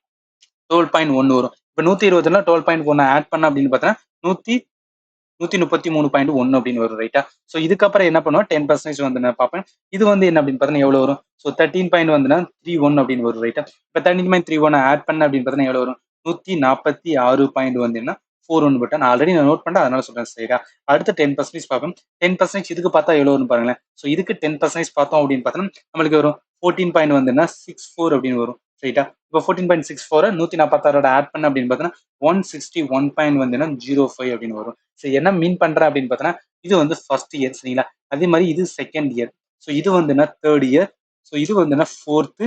12.1 வரும். இப்ப 120ல 12.1 ஆட் பண்ண அப்படின்னு பார்த்தீங்கன்னா 133.1 அப்படின்னு வரும் ரைட்டா. சோ இதுக்கப்புறம் என்ன பண்ணுவோம்? 10% வந்து நான் பார்ப்பேன். இது வந்து என்ன அப்படின்னு பார்த்தீங்கன்னா எவ்வளவு வரும்? சோ 13.31 அப்படின்னு வரும் ரைட்டா. இப்ப 13.31 ஆட் பண்ண அப்படின்னு பார்த்தீங்கன்னா எவ்வளவு வரும்? 146.41 பட்டன் ஆல்ரெடி நான் நோட் பண்ணேன் அதனால சொல்றேன் சரியா. அடுத்து 10% பார்ப்போம். 10% இதுக்கு பார்த்தா எவ்வளவு வரும் பாருங்களேன். சோ இதுக்கு 10% பார்த்தோம் அப்படின்னு பார்த்தோம்னா நம்மளுக்கு வரும் 14.64 அப்படின்னு வரும் ரைட்டா. இப்போ 14.64 146 ஆட் பண்ண அப்படின்னு பார்த்தோன்னா 161.05 அப்படின்னு வரும். ஸோ என்ன மீன் பண்றேன் அப்படின்னு பார்த்தோன்னா இது வந்து ஃபர்ஸ்ட் இயர் சரிங்களா. அதே மாதிரி இது செகண்ட் இயர். ஸோ இது வந்துன்னா தேர்ட் இயர். ஸோ இது வந்துன்னா ஃபோர்த்து.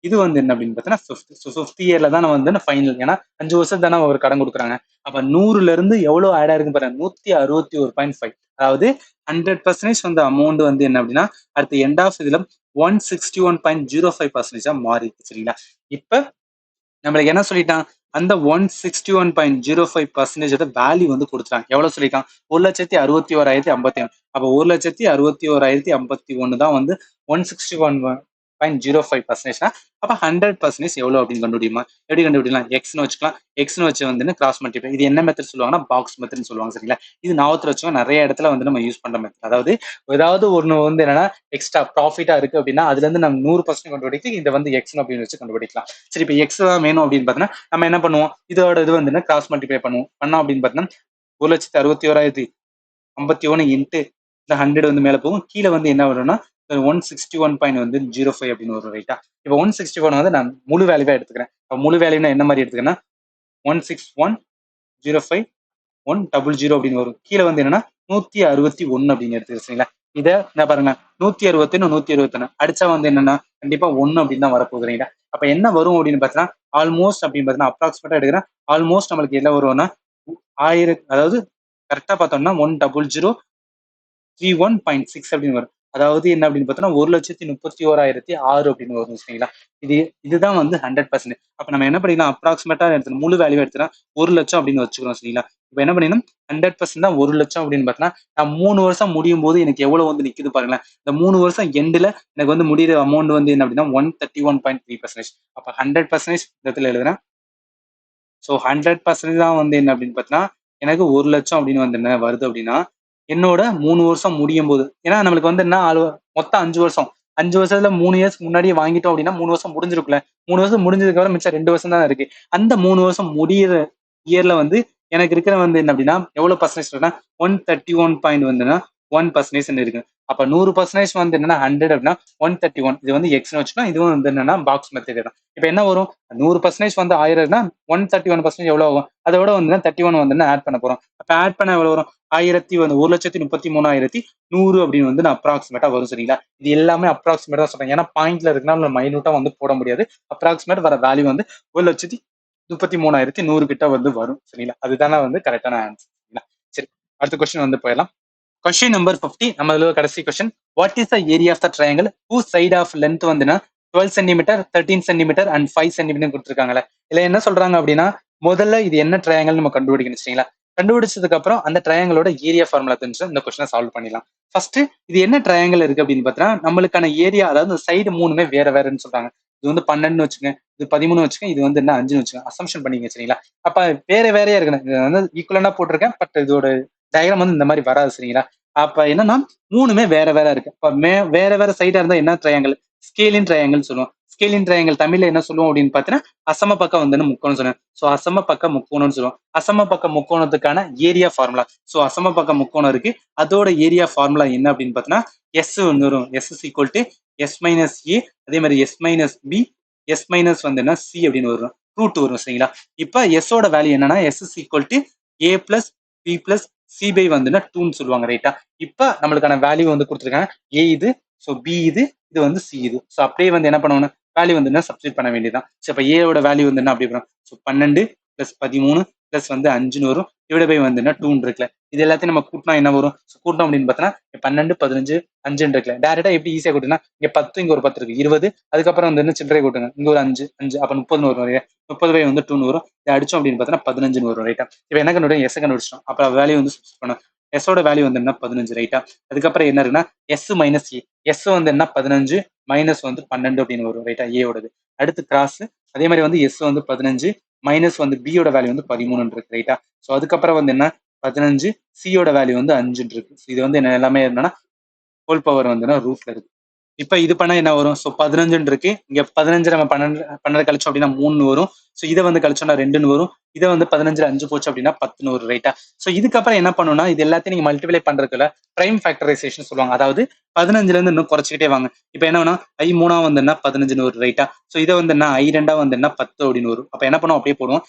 இது வந்து என்ன அப்படின்னு பார்த்தீங்கன்னா ஃபிஃப்த். ஸோ ஃபிஃப்த் இயர்ல தான் வந்து ஃபைனல். ஏன்னா 5 வருஷம் தானே ஒரு கடன் கொடுக்குறாங்க. அப்ப 100ல இருந்து எவ்வளவு ஆட் ஆயிருக்கு பாருங்க 161.5. அதாவது 100% வந்து அமௌண்ட் வந்து என்ன அப்படின்னா அடுத்த எண்ட் ஆஃப் இதுல 161.05% மாறிடுச்சு சரிங்களா. இப்ப நம்மளுக்கு என்ன சொல்லிட்டான்? அந்த 161.05% வேல்யூ வந்து கொடுத்துட்டாங்க. எவ்வளவு சொல்லியிருக்கான்? 1,61,051. அப்ப 1,61,051 தான் வந்து 161.05%. அப்ப 100% எவ்வளவு அப்படின்னு கண்டுபிடிக்குமா? எப்படி கண்டுபிடிக்கலாம்? எக்ஸ்னு வச்சுக்கலாம். எக்ஸ்னு வச்சு வந்து கிராஸ் மல்டிப்ளை. இது என்ன மெத்தட் சொல்லுவாங்கன்னா பாக்ஸ் மெத்தட்னு சொல்லுவாங்க சரிங்களா. இது ஞாபகத்துல வச்சுக்கோங்க. நிறைய இடத்துல வந்து நம்ம யூஸ் பண்ற மெத்தட். அதாவது ஏதாவது ஒண்ணு வந்து என்னன்னா எக்ஸ்ட்ரா ப்ராஃபிட்டா இருக்கு அப்படின்னா அதுல இருந்து நம்ம 100% கண்டுபிடிச்சு இதை வந்து எக்ஸ் அப்படின்னு வச்சு கண்டுபிடிக்கலாம். சரி, இப்ப எக்ஸ் தான் வேணும் அப்படின்னு பார்த்தீங்கன்னா நம்ம என்ன பண்ணுவோம்? இதோட இது வந்து கிராஸ் மல்டிப்ளை பண்ணுவோம். பண்ணோம் அப்படின்னு பார்த்தீங்கன்னா 1,61,051 இன்ட்டு இந்த 100 வந்து மேல போகும். கீழே வந்து என்ன வரும்னா 161.05 அப்படின்னு வரும் ரைட்டா. இப்போ 161 வந்து நான் முழு வேல்யூவா எடுத்துக்கிறேன். முழு வேல்யூனா என்ன மாதிரி எடுத்துக்கிறேன்னா 161.05.100 அப்படின்னு வரும். கீழே வந்து என்னன்னா 161 அப்படின்னு எடுத்துக்கிறேன் சரிங்களா. இதை என்ன பாருங்க 161 161 அடிச்சா வந்து என்னன்னா கண்டிப்பா 1 அப்படின்னு தான் வரப்போகுதுங்களா. அப்ப என்ன வரும் அப்படின்னு பார்த்தீங்கன்னா ஆல்மோஸ்ட் அப்படின்னு பார்த்தீங்கன்னா அப்ராக்சிமேட்டா எடுக்கிறேன். ஆல்மோஸ்ட் நம்மளுக்கு என்ன வரும்னா 1000, அதாவது கரெக்டா பார்த்தோம்னா 100,31.6 அப்படின்னு வரும். அதாவது என்ன அப்படின்னு பார்த்தோம்னா 1,31,600 அப்படின்னு வரும் சரிங்களா. இதுதான் வந்து 100%. அப்ப நம்ம என்ன பண்ணிக்கலாம்? அப்ராக்சிமேட்டா எடுத்துக்கணும். முழு வேல்யூ எடுத்துனா 1,00,000 அப்படின்னு வச்சுக்கிறோம் சரிங்களா. இப்ப என்ன பண்ணிடணும் 100% தான் 1,00,000 அப்படின்னு பார்த்தோம்னா நான் 3 வருஷம் முடியும் போது எனக்கு எவ்வளவு வந்து நிக்குது பாருங்களேன். இந்த 3 வருஷம் எண்டுல எனக்கு வந்து முடிகிற அமௌண்ட் வந்து என்ன அப்படின்னா 131.3%. அப்ப 100% இந்த இடத்துல எழுதுறேன். ஸோ 100% தான் வந்து என்ன அப்படின்னு பார்த்தீங்கன்னா எனக்கு 1,00,000 அப்படின்னு வந்து என்ன வருது அப்படின்னா என்னோட 3 வருஷம் முடியும் போது, ஏன்னா நம்மளுக்கு வந்து என்ன மொத்தம் 5 வருஷம். 5 வருஷத்துல 3 இயர்ஸ் முன்னாடியே வாங்கிட்டோம் அப்படின்னா 3 வருஷம் முடிஞ்சிருக்குல்ல. 3 வருஷம் முடிஞ்சதுக்கு அப்புறம் மிச்சம் 2 வருஷம் தான் இருக்கு. அந்த 3 வருஷம் முடியிற இயர்ல வந்து எனக்கு இருக்கிற வந்து என்ன அப்படின்னா எவ்வளவு பர்சன்டேஜ் இருக்குன்னா 131 வந்துன்னா 1% இருக்கு. அப்ப 100% வந்து என்னன்னா 100 அப்படின்னா 131. இது வந்து எக்ஸ்னு வச்சுக்கலாம். இதுவும் வந்து என்னன்னா பாக்ஸ் மெத்தட் தான். இப்ப என்ன வரும்? 100% வந்து 1000னா 131% எவ்வளவு ஆகும்? அதோட வந்து 31 வந்து ஆட் பண்ண போறோம். அப்ப ஆட் பண்ண எவ்வளவு வரும்? 1,33,100 அப்படின்னு வந்து நான் அப்ராக்சிமேட்டா வரும் சரிங்களா. இது எல்லாமே அப்ராக்சிமேட்டா தான் சொல்றேன். ஏன்னா பாயிண்ட்ல இருக்குன்னா மைனூட்டா வந்து போட முடியாது. அப்ராக்சிமேட் வர வேல்யூ வந்து 1,33,100 கிட்ட வந்து வரும் சரிங்களா. அதுதானே வந்து கரெக்டான ஆன்சர் சரிங்களா. சரி, அடுத்த கொஸ்டின் வந்து போயிடலாம். கொஸ்டின் நம்பர் 50 நம்ம இதுல கடைசி question. What is the area of the triangle whose side of length வந்துன்னா 12 சென்டிமீட்டர் 13 சென்டிமீட்டர் அண்ட் 5 சென்டிமீட்டர் கொடுத்துருக்காங்களே. இதுல என்ன சொல்றாங்க அப்படின்னா முதல்ல இது என்ன ட்ரையாங்கிள் நம்ம கண்டுபிடிக்கணும் சரிங்களா. கண்டுபிடிச்சதுக்கு அப்புறம் அந்த ட்ரையாங்கிளோட ஏரியா ஃபார்முலா தெரிஞ்சு இந்த கொஸ்டினை சால்வ் பண்ணிடலாம். ஃபர்ஸ்ட் இது என்ன ட்ரையாங்கிள் இருக்கு அப்படின்னு பார்த்தீங்கன்னா நம்மளுக்கான ஏரியா, அதாவது சைடு மூணுமே வேற வேறன்னு சொல்றாங்க. இது வந்து 12 வச்சுங்க, இது 13 வச்சுங்க, இது வந்து என்ன 5 வச்சுங்க, அசம்ஷன் பண்ணிங்க சரிங்களா. அப்ப வேற வேறையா இருக்கணும். இது வந்து ஈக்குவலா போட்டிருக்கேன். பட் இதோட டயக்ராம் வந்து இந்த மாதிரி வராது சரிங்களா. அப்ப என்னன்னா மூணுமே வேற வேற இருக்கு. அப்ப வேற வேற சைடா இருந்தா என்ன ட்ரையாங்கிள்? ஸ்கேலின் ட்ரையாங்கிள் சொல்லுவோம். ஸ்கேலின் ட்ரையாங்கிள் தமிழ்ல என்ன சொல்லுவோம் அப்படின்னு பார்த்தீங்கன்னா அசம பக்கம் வந்து முக்கோணம் சொல்லுவேன். ஸோ அசம பக்க முக்கோணம்னு சொல்லுவோம். அசம பக்க முக்கோணத்துக்கான ஏரியா ஃபார்முலா. ஸோ அசம பக்க முக்கோணம் இருக்கு. அதோட ஏரியா ஃபார்முலா என்ன அப்படின்னு பார்த்தீங்கன்னா எஸ் வந்து வரும். S is equal to S minus A, அதே மாதிரி S minus B S minus வந்து என்ன சி அப்படின்னு வரும், ரூட் வரும் சரிங்களா. இப்ப எஸ்ஸோட வேல்யூ என்னன்னா S is equal to A plus B plus C by வந்துன்னா டூன்னு சொல்லுவாங்க ரைட்டா. இப்ப நம்மளுக்கான வேல்யூ வந்து கொடுத்துருக்காங்க, ஏ இது, ஸோ பி இது, இது வந்து சி இது. ஸோ அப்படியே வந்து என்ன பண்ணணும், வேல்யூ வந்து சப்ஸ்டிட் பண்ண வேண்டியதான். ஸோ இப்போ ஏவோட வேல்யூ வந்து என்ன அப்படி வரும், ஸோ 12 பிளஸ் 13 பிளஸ் வந்து 5ன்னு வரும், டிவைட் பை வந்து என்ன 2 இருக்குல்ல. இது எல்லாத்தையும் நம்ம கூட்டினா என்ன வரும், ஸோ கூட்டணும் அப்படின்னு பார்த்தோன்னா 12 15 5 இருக்குல்ல. டேரக்டா எப்படி ஈஸியா கூட்டினா இங்க 10 இங்க ஒரு 10 இருக்கு 20, அதுக்கப்புறம் வந்து என்ன சில்லறை கூட்டுங்க, இங்க ஒரு 5 5 அப்ப 30ன்னு வரும், 30 பை வந்து 2ன்னு வரும். இதை அடிச்சோம் அப்படின்னு பார்த்தோன்னா 15ன்னு வரும் ரைட்டா. இப்போ என்ன கண்டுபிடிச்சோம், எஸ் கண்டுபிடிச்சோம். அப்ப வேல்யூ வந்து சப்ஸ்டிட் பண்ணணும். எஸ்ஸோட வேல்யூ வந்து என்ன 15 ரைட்டா. அதுக்கப்புறம் என்ன இருக்குன்னா எஸ் மைனஸ் ஏ, எஸ் வந்து என்ன 15 மைனஸ் வந்து 12 அப்படின்னு வரும் ரைட்டா, ஏயோடது. அடுத்து கிராஸ், அதே மாதிரி வந்து எஸ் வந்து 15 மைனஸ் வந்து பியோட வேல்யூ வந்து 13 இருக்கு ரைட்டா. ஸோ அதுக்கப்புறம் வந்து என்ன 15, சியோட வேல்யூ வந்து 5 இருக்கு. இது வந்து என்ன எல்லாமே என்னன்னா ஹோல் பவர் வந்து ரூட்ல இருக்கு. இப்ப இது பண்ணா என்ன வரும், ஸோ 15 இருக்கு, இங்க 15 நம்ம 12 கழிச்சோம் அப்படின்னா 3 வரும். ஸோ இதை வந்து கழிச்சோம்னா 2ன்னு வரும். இதை வந்து 15 5 போச்சு அப்படின்னா 10ன்னு வரும் ரைட்டா. ஸோ இதுக்கப்புறம் என்ன பண்ணணும்னா இது எல்லாத்தையும் நீங்க மல்டிப்ளை பண்றதுல பிரைம் ஃபேக்டரைசேஷன் சொல்லுவாங்க. அதாவது 15ல இருந்து இன்னும் குறைச்சிக்கிட்டே வாங்க. இப்ப என்ன வேணா ஐ மூணா வந்துன்னா 15ன்னு வரும் ரைட்டா. ஸோ இதை வந்து என்ன ஐ ரெண்டா வந்துன்னா 10 அப்படின்னு வரும். அப்ப என்ன பண்ணுவோம், அப்படியே போடுவோம்.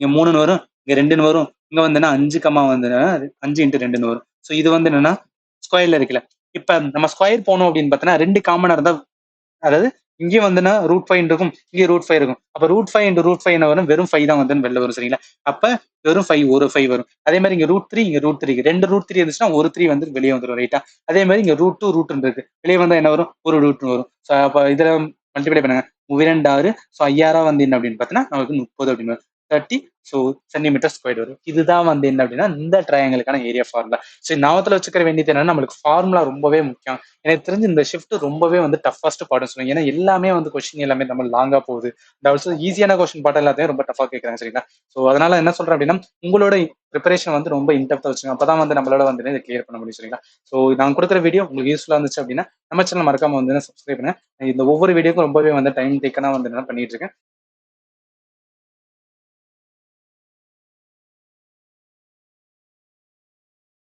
இங்க 3ன்னு வரும், இங்க 2ன்னு வரும், இங்க வந்து 5 கமா வந்து 5 இன்ட்டு 2ன்னு வரும். ஸோ இது வந்து என்னன்னா ஸ்கொயர்ல இருக்குல்ல. இப்ப நம்ம ஸ்கொயர் போனோம் அப்படின்னு பார்த்தோன்னா 2 காமனா இருந்தா, அதாவது இங்கே வந்துன்னா √5 இருக்கும், இங்கே √5 இருக்கும். அப்ப √5 இன்டு √5 என்ன வரும், வெறும் 5 தான் வந்து வெளில வரும் சரிங்களா. அப்ப வெறும் 5 ஒரு 5 வரும். அதே மாதிரி இங்க √3 இங்க √3 2 √3 இருந்துச்சுன்னா ஒரு 3 வந்து வெளியே வந்துடும் ரைட்டா. அதே மாதிரி இங்க √2 √2 இருக்கு, வெளியே வந்தா என்ன வரும், ஒரு √2 வரும். ஸோ அப்ப இதுல மல்டிப்ளை பண்ணுங்க, 2 6, ஸோ 5000 வந்து என்ன அப்படின்னு பார்த்தீங்கன்னா நமக்கு 30 அப்படின்னு வரும். 30 ஸோ சென்டிமீட்டர் ஸ்கொயர் வரும். இதுதான் வந்து என்ன அப்படின்னா இந்த ட்ரையாங்கிளுக்கான ஏரியா ஃபார்முலா. ஸோ ஞாபகத்துல வச்சுக்கிற வேண்டியது என்னன்னா நம்மளுக்கு ஃபார்முலா ரொம்பவே முக்கியம். எனக்கு தெரிஞ்சு இந்த ஷிஃப்ட் ரொம்பவே வந்து டஃபஸ்ட் பாடம் சொல்லுங்க. ஏன்னா எல்லாமே வந்து கொஸ்டின் எல்லாமே நம்ம லாங்கா போகுது. ஆல்சோ ஈஸியான கொஸ்டின் பாட்டம் எல்லாத்தையும் ரொம்ப டஃபா கேட்கறாங்க சரிங்களா. ஸோ அதனால என்ன சொல்றேன் அப்படின்னா உங்களோட ப்ரிப்பரேஷன் வந்து ரொம்ப இன்டெப்தா வச்சுங்க. அப்பதான் வந்து நம்மளால வந்து இதை கிளியர் பண்ண முடியும் சரிங்களா. ஸோ நான் கொடுக்குற வீடியோ உங்களுக்கு யூஸ்ஃபுல்லா இருந்துச்சு அப்படின்னா நம்ம சேனல் மறக்காம வந்து சப்ஸ்கிரைப் பண்ணுங்க. இந்த ஒவ்வொரு வீடியோக்கும் ரொம்பவே வந்து டைம் டேக்கனா வந்து என்ன பண்ணிட்டு இருக்கேன்.